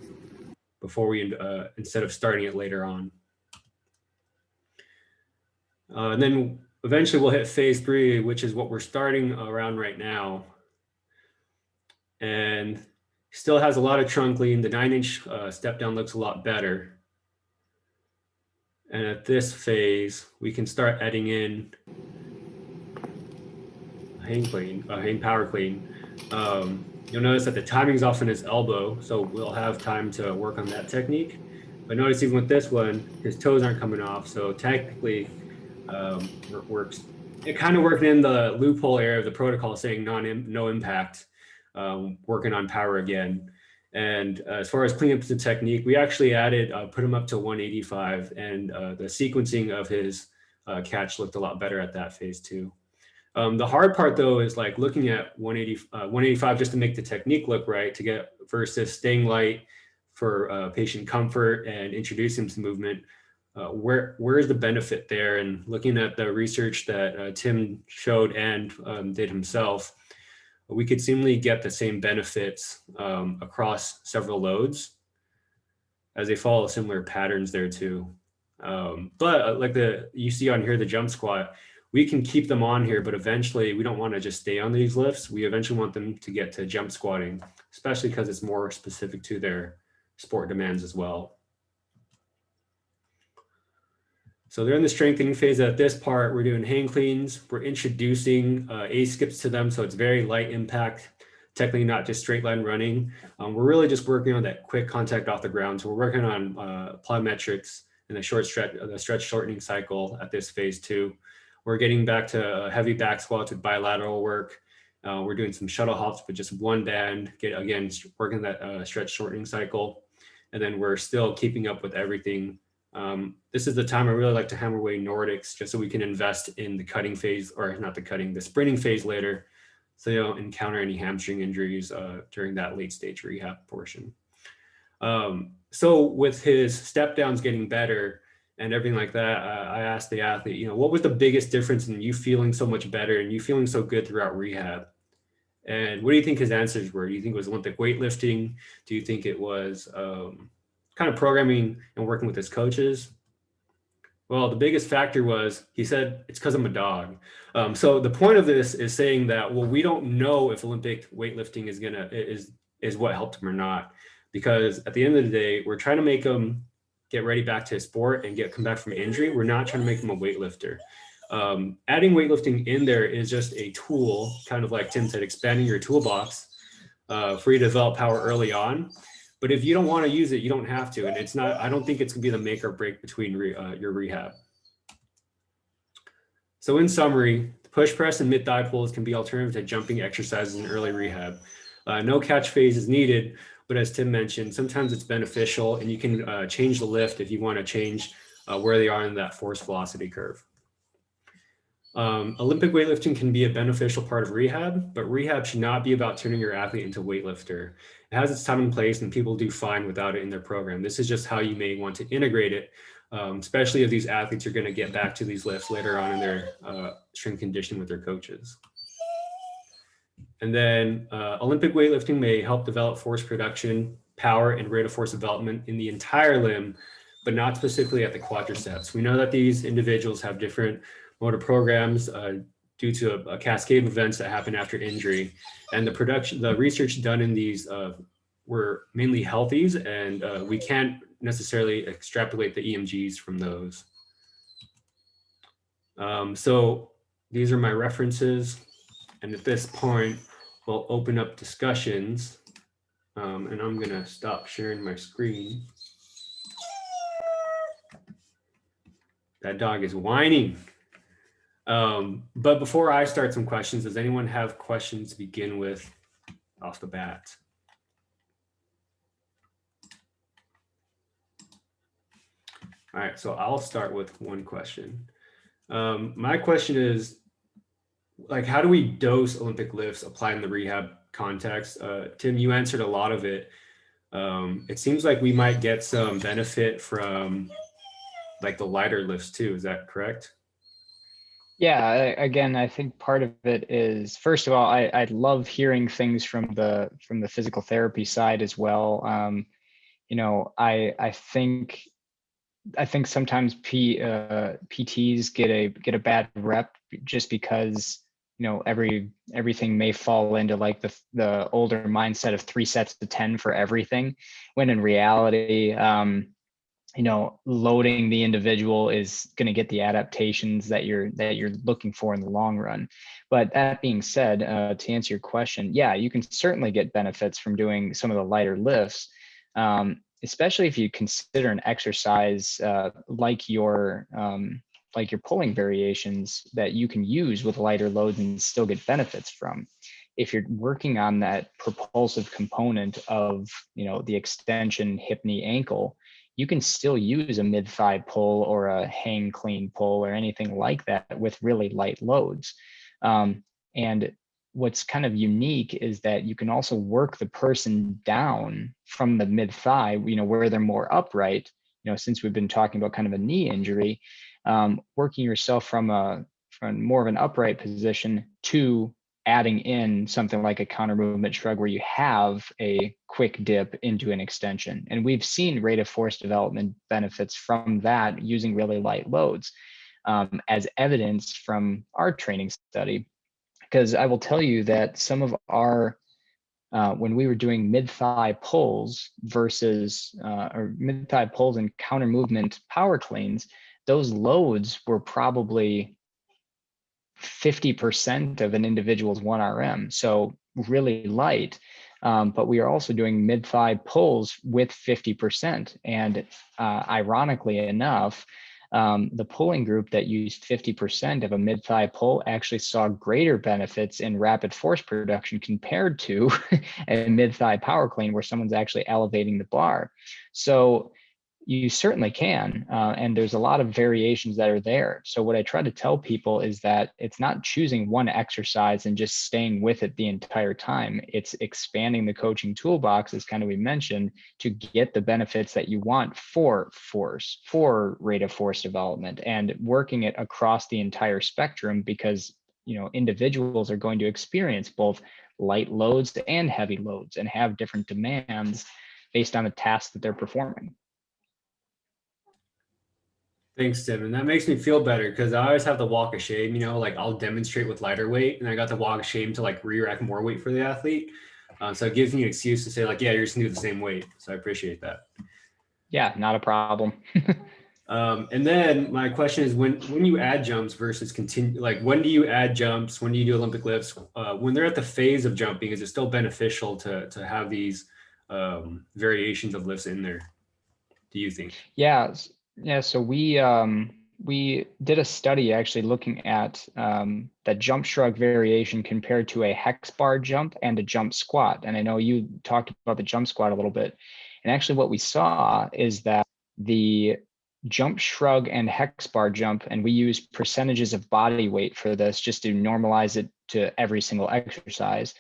before we, instead of starting it later on. And then eventually we'll hit phase 3, which is what we're starting around right now. And still has a lot of trunk lean. The 9-inch step down looks a lot better. And at this phase, we can start adding in hang power clean. You'll notice that the timing is off in his elbow, so we'll have time to work on that technique. But notice even with this one, his toes aren't coming off. So technically, it kind of worked in the loophole area of the protocol saying no impact, working on power again. And as far as cleaning up the technique, we actually added, put him up to 185, and the sequencing of his catch looked a lot better at that phase too. The hard part though is like looking at 185 just to make the technique look right to get versus staying light for patient comfort and introducing him to movement. Where is the benefit there? And looking at the research that Tim showed and did himself, we could seemingly get the same benefits across several loads as they follow similar patterns there too. But like you see on here, the jump squat, we can keep them on here, but eventually we don't want to just stay on these lifts. We eventually want them to get to jump squatting, especially because it's more specific to their sport demands as well. So they're in the strengthening phase. At this part, we're doing hang cleans. We're introducing A skips to them, so it's very light impact, technically not just straight line running. We're really just working on that quick contact off the ground. So we're working on plyometrics and the stretch shortening cycle at this phase 2. We're getting back to heavy back squats with bilateral work. We're doing some shuttle hops with just one band, working that stretch shortening cycle. And then we're still keeping up with everything. This is the time I really like to hammer away Nordics just so we can invest in the cutting phase, or not the cutting, the sprinting phase later, so you don't encounter any hamstring injuries during that late stage rehab portion. So with his step downs getting better and everything like that, I asked the athlete, what was the biggest difference in you feeling so much better and you feeling so good throughout rehab? And what do you think his answers were? Do you think it was Olympic weightlifting? Do you think it was kind of programming and working with his coaches? Well, the biggest factor was, he said, it's because I'm a dog. So the point of this is saying that, well, we don't know if Olympic weightlifting is what helped him or not, because at the end of the day, we're trying to make him get ready back to his sport and come back from injury. We're not trying to make him a weightlifter. Adding weightlifting in there is just a tool, kind of like Tim said, expanding your toolbox for you to develop power early on. But if you don't want to use it, you don't have to. And it's not, I don't think it's going to be the make or break between your rehab. So in summary, push press and mid thigh pulls can be alternative to jumping exercises in early rehab. No catch phase is needed, but as Tim mentioned, sometimes it's beneficial and you can change the lift if you want to change where they are in that force velocity curve. Olympic weightlifting can be a beneficial part of rehab, but rehab should not be about turning your athlete into a weightlifter. It has its time and place and people do fine without it in their program. This is just how you may want to integrate it, especially if these athletes are going to get back to these lifts later on in their strength conditioning with their coaches. And then Olympic weightlifting may help develop force production, power, and rate of force development in the entire limb, but not specifically at the quadriceps. We know that these individuals have different motor programs due to a cascade of events that happen after injury. And the research done in these were mainly healthies, and we can't necessarily extrapolate the EMGs from those. So these are my references. And at this point, we'll open up discussions. And I'm gonna stop sharing my screen. That dog is whining. But before I start some questions, does anyone have questions to begin with off the bat? All right, so I'll start with one question. My question is, like, how do we dose Olympic lifts applied in the rehab context? Tim, you answered a lot of it. It seems like we might get some benefit from like the lighter lifts too. Is that correct? Yeah, again, I think part of it is, first of all, I love hearing things from the physical therapy side as well. You know, I think sometimes PTs get a bad rep just because, you know, everything may fall into like the older mindset of 3 sets to 10 for everything, when in reality, you know, loading the individual is going to get the adaptations that you're looking for in the long run. But that being said, to answer your question, yeah, you can certainly get benefits from doing some of the lighter lifts, especially if you consider an exercise like your pulling variations that you can use with lighter loads and still get benefits from. If you're working on that propulsive component of, you know, the extension hip, knee, ankle, you can still use a mid-thigh pull or a hang clean pull or anything like that with really light loads. And what's kind of unique is that you can also work the person down from the mid-thigh, you know, where they're more upright, you know, since we've been talking about kind of a knee injury, working yourself from more of an upright position to adding in something like a counter movement shrug where you have a quick dip into an extension. And we've seen rate of force development benefits from that using really light loads, as evidence from our training study. Because I will tell you that some of our when we were doing mid-thigh pulls versus or mid-thigh pulls and counter movement power cleans, those loads were probably 50% of an individual's 1RM, so really light. But we are also doing mid-thigh pulls with 50%. And ironically enough, the pulling group that used 50% of a mid-thigh pull actually saw greater benefits in rapid force production compared to a mid-thigh power clean where someone's actually elevating the bar. So you certainly can, and there's a lot of variations that are there. So what I try to tell people is that it's not choosing one exercise and just staying with it the entire time. It's expanding the coaching toolbox, as kind of we mentioned, to get the benefits that you want for force, for rate of force development, and working it across the entire spectrum, because, you know, individuals are going to experience both light loads and heavy loads and have different demands based on the tasks that they're performing. Thanks, Tim. And that makes me feel better because I always have the walk of shame, you know, like I'll demonstrate with lighter weight and I got the walk of shame to like re-rack more weight for the athlete. So it gives me an excuse to say like, yeah, you're just gonna do the same weight. So I appreciate that. Yeah, not a problem. And then my question is when you add jumps versus continue, like when do you add jumps? When do you do Olympic lifts? When they're at the phase of jumping, is it still beneficial to have these variations of lifts in there? Do you think? Yeah, yeah. So we did a study actually looking at the jump shrug variation compared to a hex bar jump and a jump squat. And I know you talked about the jump squat a little bit. And actually what we saw is that the jump shrug and hex bar jump, and we use percentages of body weight for this just to normalize it to every single exercise.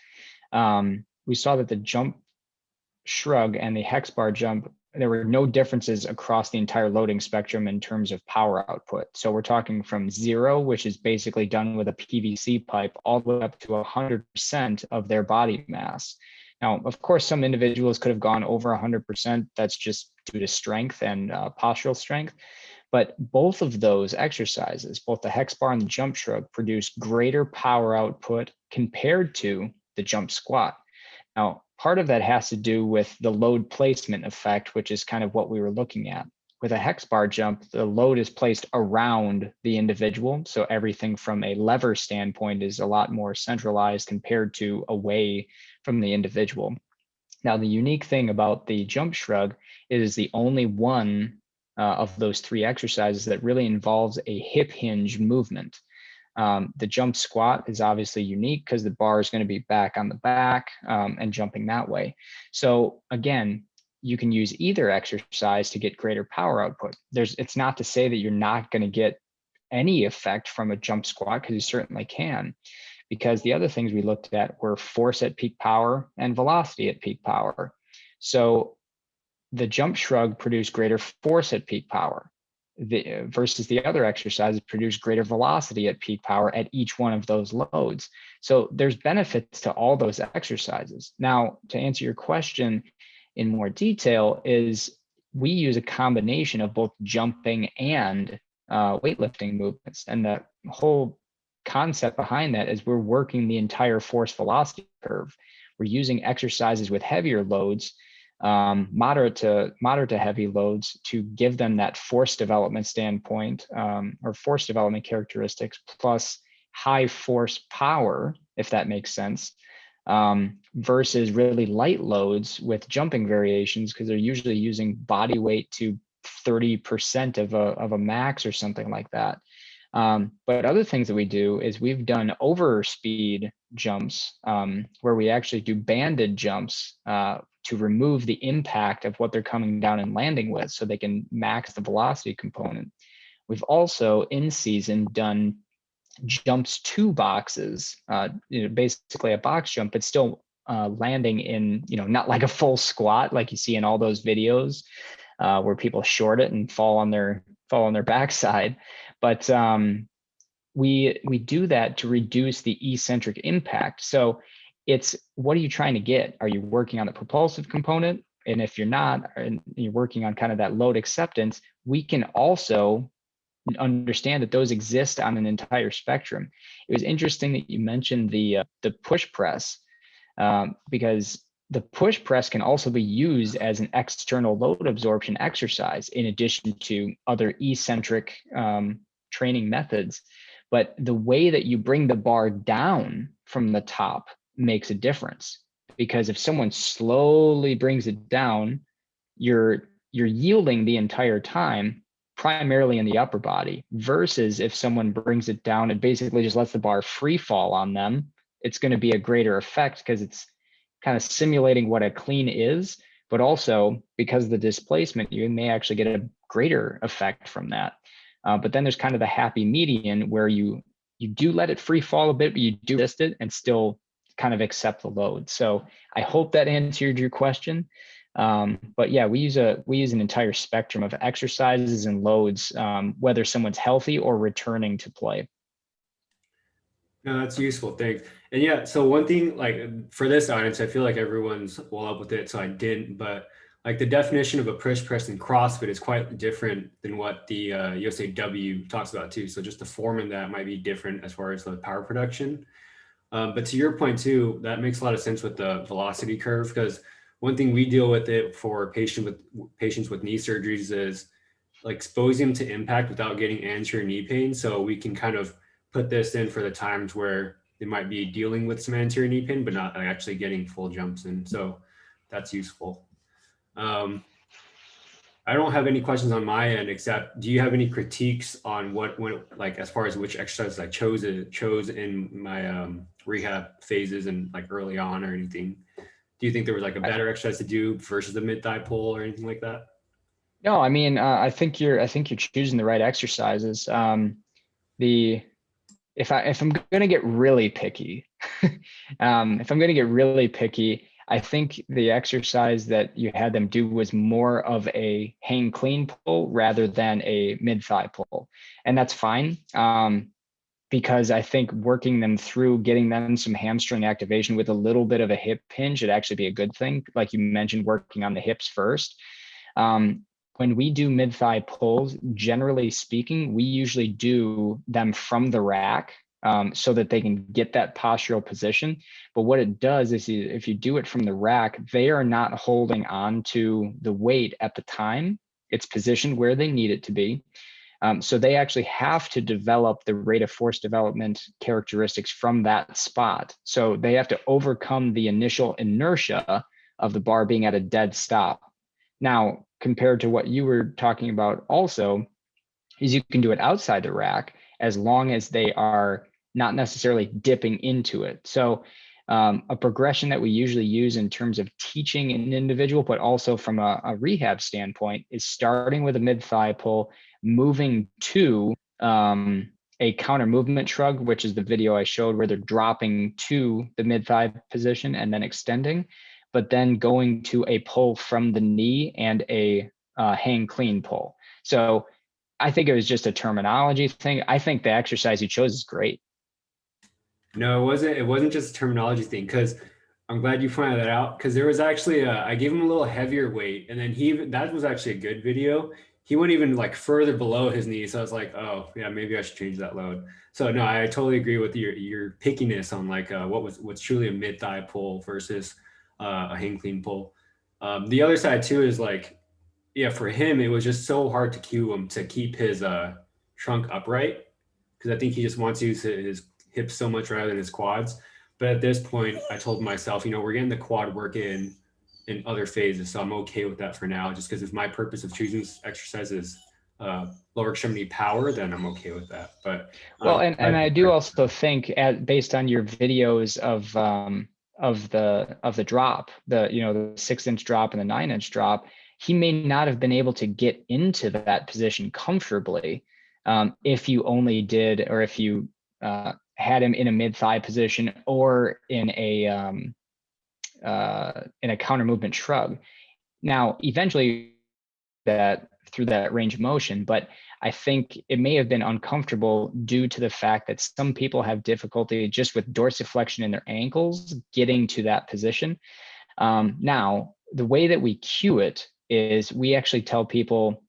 We saw that the jump shrug and the hex bar jump, there were no differences across the entire loading spectrum in terms of power output. So we're talking from 0, which is basically done with a PVC pipe, all the way up to 100% of their body mass. Now, of course, some individuals could have gone over 100%. That's just due to strength and postural strength. But both of those exercises, both the hex bar and the jump shrug, produce greater power output compared to the jump squat. Now, part of that has to do with the load placement effect, which is kind of what we were looking at. With a hex bar jump, the load is placed around the individual. So everything from a lever standpoint is a lot more centralized compared to away from the individual. Now, the unique thing about the jump shrug is the only one of those 3 exercises that really involves a hip hinge movement. The jump squat is obviously unique because the bar is going to be back on the back and jumping that way. So again, you can use either exercise to get greater power output. It's not to say that you're not going to get any effect from a jump squat, because you certainly can, because the other things we looked at were force at peak power and velocity at peak power. So the jump shrug produced greater force at peak power versus the other exercises produce greater velocity at peak power at each one of those loads. So there's benefits to all those exercises. Now, to answer your question in more detail, is we use a combination of both jumping and weightlifting movements. And the whole concept behind that is we're working the entire force velocity curve. We're using exercises with heavier loads, moderate to heavy loads, to give them that force development standpoint or force development characteristics, plus high force power, if that makes sense, versus really light loads with jumping variations, because they're usually using body weight to 30% of a max or something like that. But other things that we do is we've done over speed jumps where we actually do banded jumps to remove the impact of what they're coming down and landing with, so they can max the velocity component. We've also in season done jumps to boxes, basically a box jump, but still landing in, not like a full squat like you see in all those videos where people short it and fall on their backside. But we do that to reduce the eccentric impact. So it's, what are you trying to get? Are you working on the propulsive component? And if you're not, and you're working on kind of that load acceptance, we can also understand that those exist on an entire spectrum. It was interesting that you mentioned the push press, because the push press can also be used as an external load absorption exercise in addition to other eccentric training methods. But the way that you bring the bar down from the top makes a difference, because if someone slowly brings it down, you're yielding the entire time, primarily in the upper body, versus if someone brings it down and basically just lets the bar free fall on them, it's going to be a greater effect because it's kind of simulating what a clean is, but also because of the displacement, you may actually get a greater effect from that. But then there's kind of the happy median where you do let it free fall a bit, but you do resist it and still kind of accept the load. So I hope that answered your question. But yeah, we use an entire spectrum of exercises and loads, whether someone's healthy or returning to play. No, that's useful. Thanks. And yeah, so one thing, like for this audience, I feel like everyone's well up with it, so I didn't. But like the definition of a push press in CrossFit is quite different than what the USAW talks about too. So just the form in that might be different as far as the power production. But to your point too, that makes a lot of sense with the velocity curve, because one thing we deal with it for patients with knee surgeries is like exposing them to impact without getting anterior knee pain. So we can kind of put this in for the times where they might be dealing with some anterior knee pain, but not actually getting full jumps in. So that's useful. I don't have any questions on my end, except do you have any critiques on like as far as which exercises I chose in my rehab phases and like early on or anything? Do you think there was like a better exercise to do versus the mid thigh pull or anything like that? No, I mean, I think you're choosing the right exercises. If I'm going to get really picky, I think the exercise that you had them do was more of a hang clean pull rather than a mid thigh pull. And that's fine. Because I think working them through, getting them some hamstring activation with a little bit of a hip hinge would actually be a good thing. Like you mentioned, working on the hips first. When we do mid-thigh pulls, generally speaking, we usually do them from the rack so that they can get that postural position. But what it does is if you do it from the rack, they are not holding on to the weight at the time. It's positioned where they need it to be. So they actually have to develop the rate of force development characteristics from that spot. So they have to overcome the initial inertia of the bar being at a dead stop. Now, compared to what you were talking about also, is you can do it outside the rack as long as they are not necessarily dipping into it. So a progression that we usually use in terms of teaching an individual, but also from a rehab standpoint, is starting with a mid-thigh pull, moving to a counter movement shrug, which is the video I showed where they're dropping to the mid-thigh position and then extending, but then going to a pull from the knee and a hang clean pull. So I think it was just a terminology thing. I think the exercise you chose is great. No, it wasn't just a terminology thing, because I'm glad you pointed that out, because there was actually I gave him a little heavier weight, and then that was actually a good video. He went even like further below his knee, so I was like, oh yeah, maybe I should change that load. So no, I totally agree with your pickiness on like what's truly a mid thigh pull versus a hang clean pull. The other side too is like, yeah, for him it was just so hard to cue him to keep his trunk upright, because I think he just wants to use his hips so much rather than his quads. But at this point, I told myself, we're getting the quad work in other phases, so I'm okay with that for now. Just because if my purpose of choosing this exercise is lower extremity power, then I'm okay with that. But well, and I do also think, based on your videos of the drop, the the 6-inch drop and the 9-inch drop, he may not have been able to get into that position comfortably if you only did, or if you had him in a mid-thigh position or in a counter movement shrug. Now, eventually, that through that range of motion, but I think it may have been uncomfortable due to the fact that some people have difficulty just with dorsiflexion in their ankles getting to that position. Now, the way that we cue it is we actually tell people,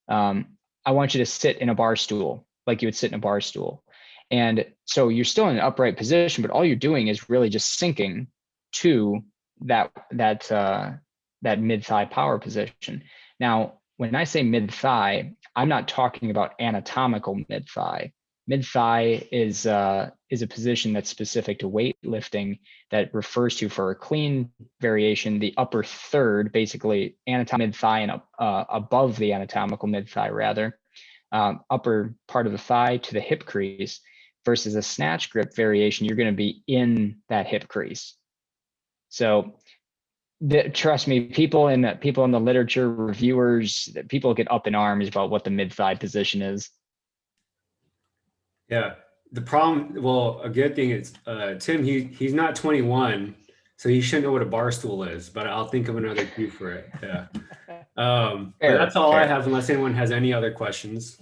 I want you to sit in a bar stool, like you would sit in a bar stool. And so you're still in an upright position, but all you're doing is really just sinking to that mid-thigh power position. Now, when I say mid-thigh, I'm not talking about anatomical mid-thigh. Mid-thigh is a position that's specific to weightlifting that refers to, for a clean variation, the upper third, basically anatomical mid-thigh and above the anatomical mid-thigh, rather, upper part of the thigh to the hip crease, versus a snatch grip variation, you're going to be in that hip crease. So trust me, people in the literature, reviewers, people get up in arms about what the mid-thigh position is. Yeah, the problem. Well, a good thing is Tim. He's not 21, so he shouldn't know what a bar stool is. But I'll think of another cue for it. Yeah. But that's all I have, unless anyone has any other questions.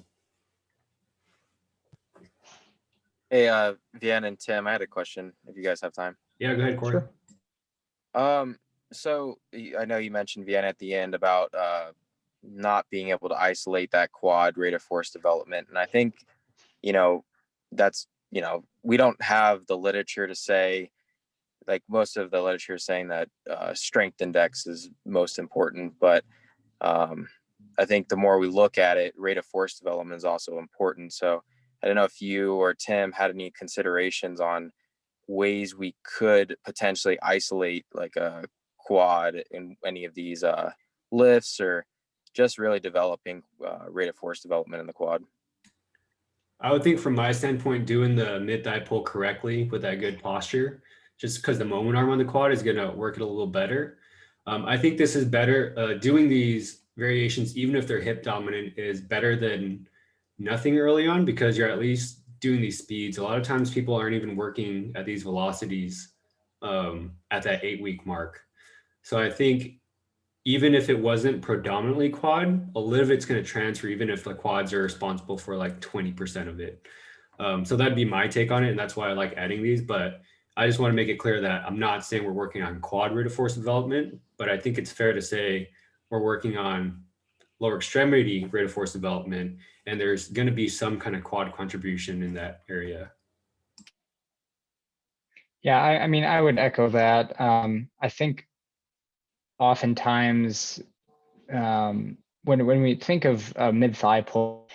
Hey, Vien and Tim, I had a question if you guys have time. Yeah, go ahead, Corey. Sure. So I know you mentioned, Vien, at the end about not being able to isolate that quad rate of force development. And I think, that's, we don't have the literature to say, like most of the literature is saying that strength index is most important. But I think the more we look at it, rate of force development is also important. So I don't know if you or Tim had any considerations on ways we could potentially isolate like a quad in any of these lifts, or just really developing rate of force development in the quad. I would think, from my standpoint, doing the mid thigh pull correctly with that good posture, just because the moment arm on the quad is going to work it a little better. I think this is better. Doing these variations, even if they're hip dominant, is better than nothing early on, because you're at least doing these speeds. A lot of times people aren't even working at these velocities at that 8-week mark. So I think even if it wasn't predominantly quad, a little of it's going to transfer, even if the quads are responsible for like 20% of it. So that'd be my take on it. And that's why I like adding these. But I just want to make it clear that I'm not saying we're working on quad rate of force development, but I think it's fair to say we're working on lower extremity rate of force development, and there's going to be some kind of quad contribution in that area. Yeah, I mean, I would echo that. I think oftentimes when we think of a mid-thigh pull,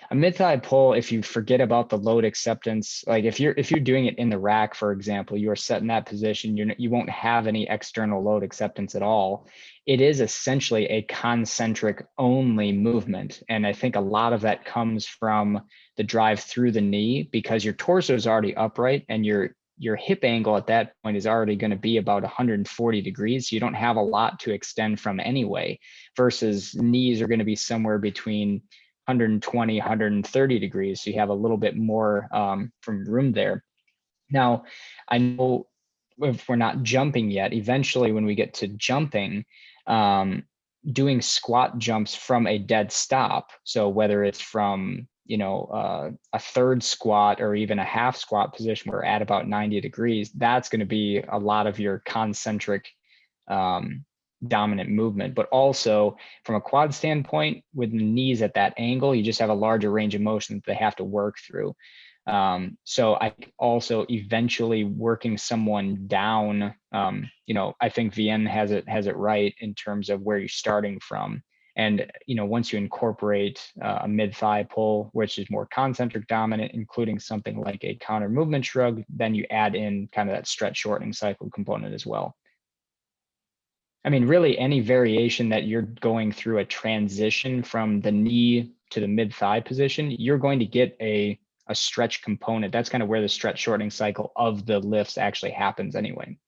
if you forget about the load acceptance, like if you're doing it in the rack, for example, you are set in that position, you won't have any external load acceptance at all. It is essentially a concentric only movement. And I think a lot of that comes from the drive through the knee, because your torso is already upright and your hip angle at that point is already going to be about 140 degrees. So you don't have a lot to extend from anyway, versus knees are going to be somewhere between 120, 130 degrees. So you have a little bit more from room there. Now, I know if we're not jumping yet, eventually when we get to jumping, doing squat jumps from a dead stop. So whether it's from a third squat or even a half squat position, we're at about 90 degrees. That's going to be a lot of your concentric dominant movement. But also from a quad standpoint, with the knees at that angle, you just have a larger range of motion that they have to work through. So I also eventually working someone down, I think Vien has it right in terms of where you're starting from. And, once you incorporate a mid-thigh pull, which is more concentric dominant, including something like a counter movement shrug, then you add in kind of that stretch shortening cycle component as well. I mean, really any variation that you're going through a transition from the knee to the mid-thigh position, you're going to get a stretch component. That's kind of where the stretch shortening cycle of the lifts actually happens anyway.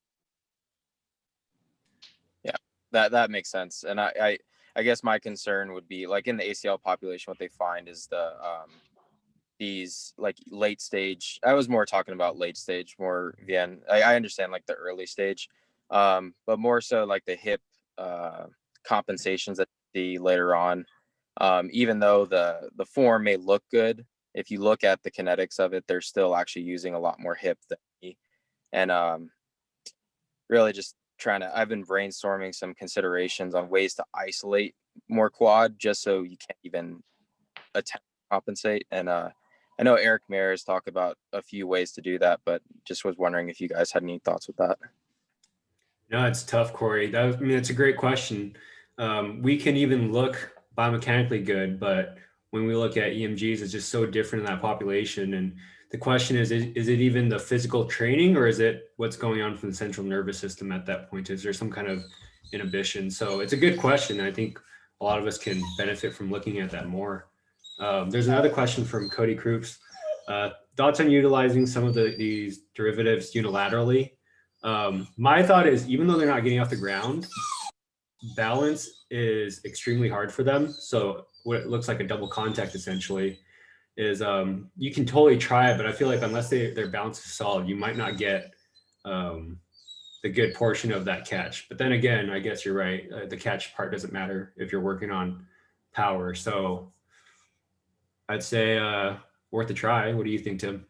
Yeah, that makes sense. And I guess my concern would be, like, in the ACL population, what they find is these like late stage. I was more talking about late stage, more Vien. I understand like the early stage, but more so like the hip compensations that you see later on. Even though the form may look good, if you look at the kinetics of it, they're still actually using a lot more hip than me. And really just I've been brainstorming some considerations on ways to isolate more quad, just so you can't even attempt to compensate. And I know Eric Mayer has talked about a few ways to do that, but just was wondering if you guys had any thoughts with that. No, it's tough, Corey. It's a great question. We can even look biomechanically good, but when we look at EMGs, it's just so different in that population. And the question is it even the physical training, or is it what's going on from the central nervous system at that point? Is there some kind of inhibition? So it's a good question. I think a lot of us can benefit from looking at that more. There's another question from Cody Krups. Thoughts on utilizing some of these derivatives unilaterally? My thought is, even though they're not getting off the ground, balance is extremely hard for them. So what it looks like a double contact essentially is you can totally try it, but I feel like unless their balance is solid, you might not get the good portion of that catch. But then again, I guess you're right. The catch part doesn't matter if you're working on power. So I'd say worth a try. What do you think, Tim?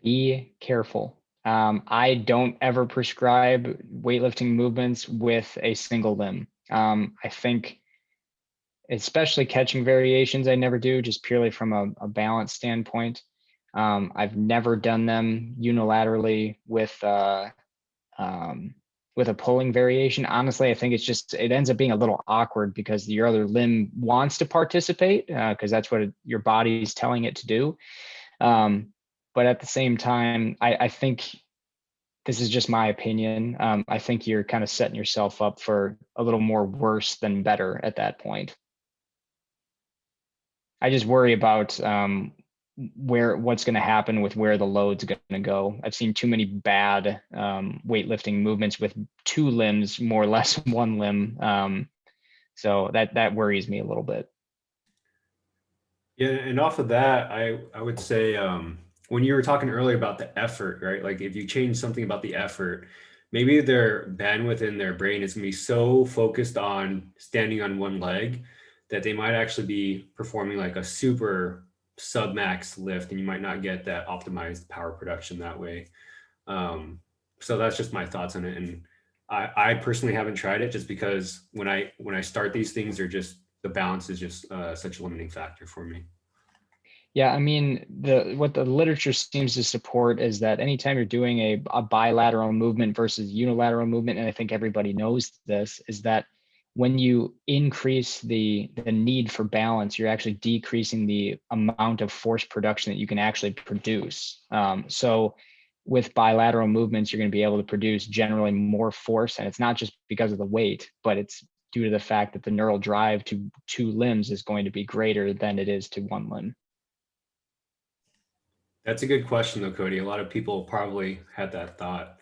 Be careful. I don't ever prescribe weightlifting movements with a single limb. I think, especially catching variations, I never do, just purely from a balance standpoint. I've never done them unilaterally with a pulling variation. Honestly, I think it ends up being a little awkward because your other limb wants to participate because that's what your body is telling it to do. But at the same time, I think this is just my opinion. I think you're kind of setting yourself up for a little more worse than better at that point. I just worry about what's going to happen with where the load's going to go. I've seen too many bad weightlifting movements with two limbs, more or less one limb. So that worries me a little bit. Yeah, and off of that, I would say when you were talking earlier about the effort, right? Like if you change something about the effort, maybe their bandwidth in their brain is gonna be so focused on standing on one leg that they might actually be performing like a super submax lift, and you might not get that optimized power production that way. So that's just my thoughts on it. And I personally haven't tried it just because when I start these things, the balance is just such a limiting factor for me. Yeah, I mean, what the literature seems to support is that anytime you're doing a bilateral movement versus unilateral movement, and I think everybody knows this, is that when you increase the need for balance, you're actually decreasing the amount of force production that you can actually produce. So with bilateral movements, you're going to be able to produce generally more force, and it's not just because of the weight, but it's due to the fact that the neural drive to two limbs is going to be greater than it is to one limb. That's a good question though, Cody. A lot of people probably had that thought.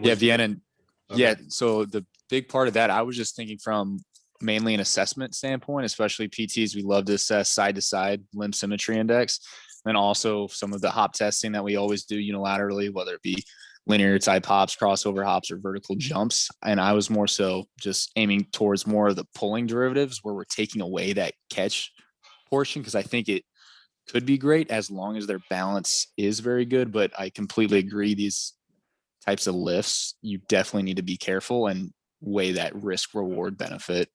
Yeah, Vien, and Okay. yeah, so the big part of that, I was just thinking from mainly an assessment standpoint, especially PTs, we love to assess side to side limb symmetry index, and also some of the hop testing that we always do unilaterally, whether it be linear type hops, crossover hops, or vertical jumps. And I was more so just aiming towards more of the pulling derivatives where we're taking away that catch portion, because I think it could be great as long as their balance is very good. But I completely agree, these types of lifts, you definitely need to be careful and weigh that risk reward benefit.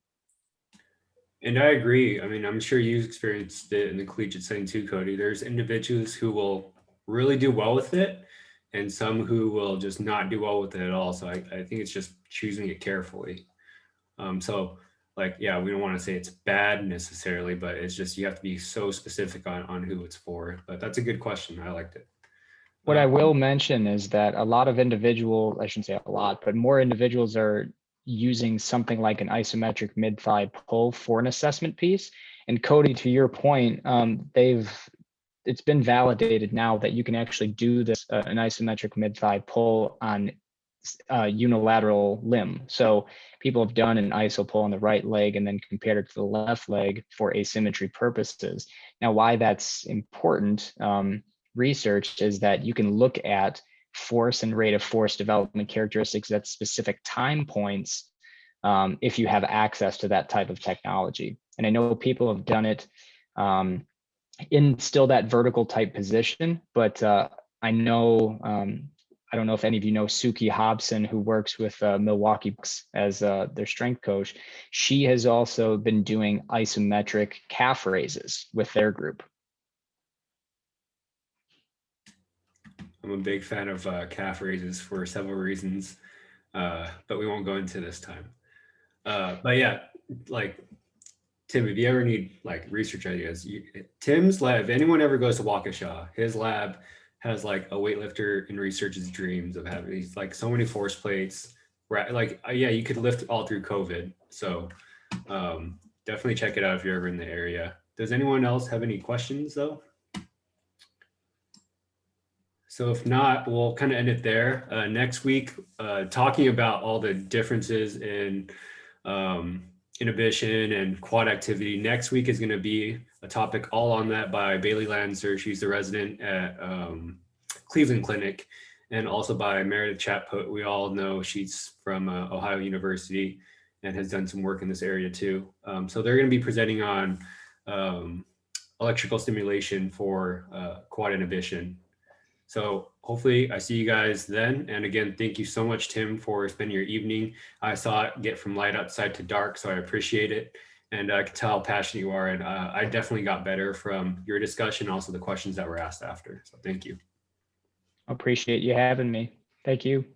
And I agree. I mean, I'm sure you've experienced it in the collegiate setting too, Cody. There's individuals who will really do well with it and some who will just not do well with it at all. So I think it's just choosing it carefully. So like, yeah, we don't want to say it's bad necessarily, but it's just, you have to be so specific on who it's for. But that's a good question. I liked it. What I will mention is that a lot of individuals, I shouldn't say a lot, but more individuals are using something like an isometric mid-thigh pull for an assessment piece. And Cody, to your point, it's been validated now that you can actually do this, an isometric mid-thigh pull on unilateral limb. So people have done an iso pull on the right leg and then compared it to the left leg for asymmetry purposes. Now, why that's important, research is that you can look at force and rate of force development characteristics at specific time points if you have access to that type of technology. And I know people have done it in still that vertical type position, but I know, I don't know if any of you know Suki Hobson, who works with Milwaukee Bucks as their strength coach. She has also been doing isometric calf raises with their group. I'm a big fan of calf raises for several reasons, but we won't go into this time. But yeah, like Tim, if you ever need like research ideas, Tim's lab, if anyone ever goes to Waukesha, his lab has like a weightlifter in research's dreams of having these like so many force plates. Right, like yeah, you could lift all through COVID. So definitely check it out if you're ever in the area. Does anyone else have any questions though? So if not, we'll kind of end it there. Next week, talking about all the differences in inhibition and quad activity. Next week is going to be a topic all on that by Bailey Lancer. She's the resident at Cleveland Clinic, and also by Meredith Chatput. We all know she's from Ohio University and has done some work in this area too. So they're going to be presenting on electrical stimulation for quad inhibition. So hopefully I see you guys then. And again, thank you so much, Tim, for spending your evening. I saw it get from light outside to dark, so I appreciate it. And I can tell how passionate you are. And I definitely got better from your discussion, also the questions that were asked after. So thank you. I appreciate you having me. Thank you.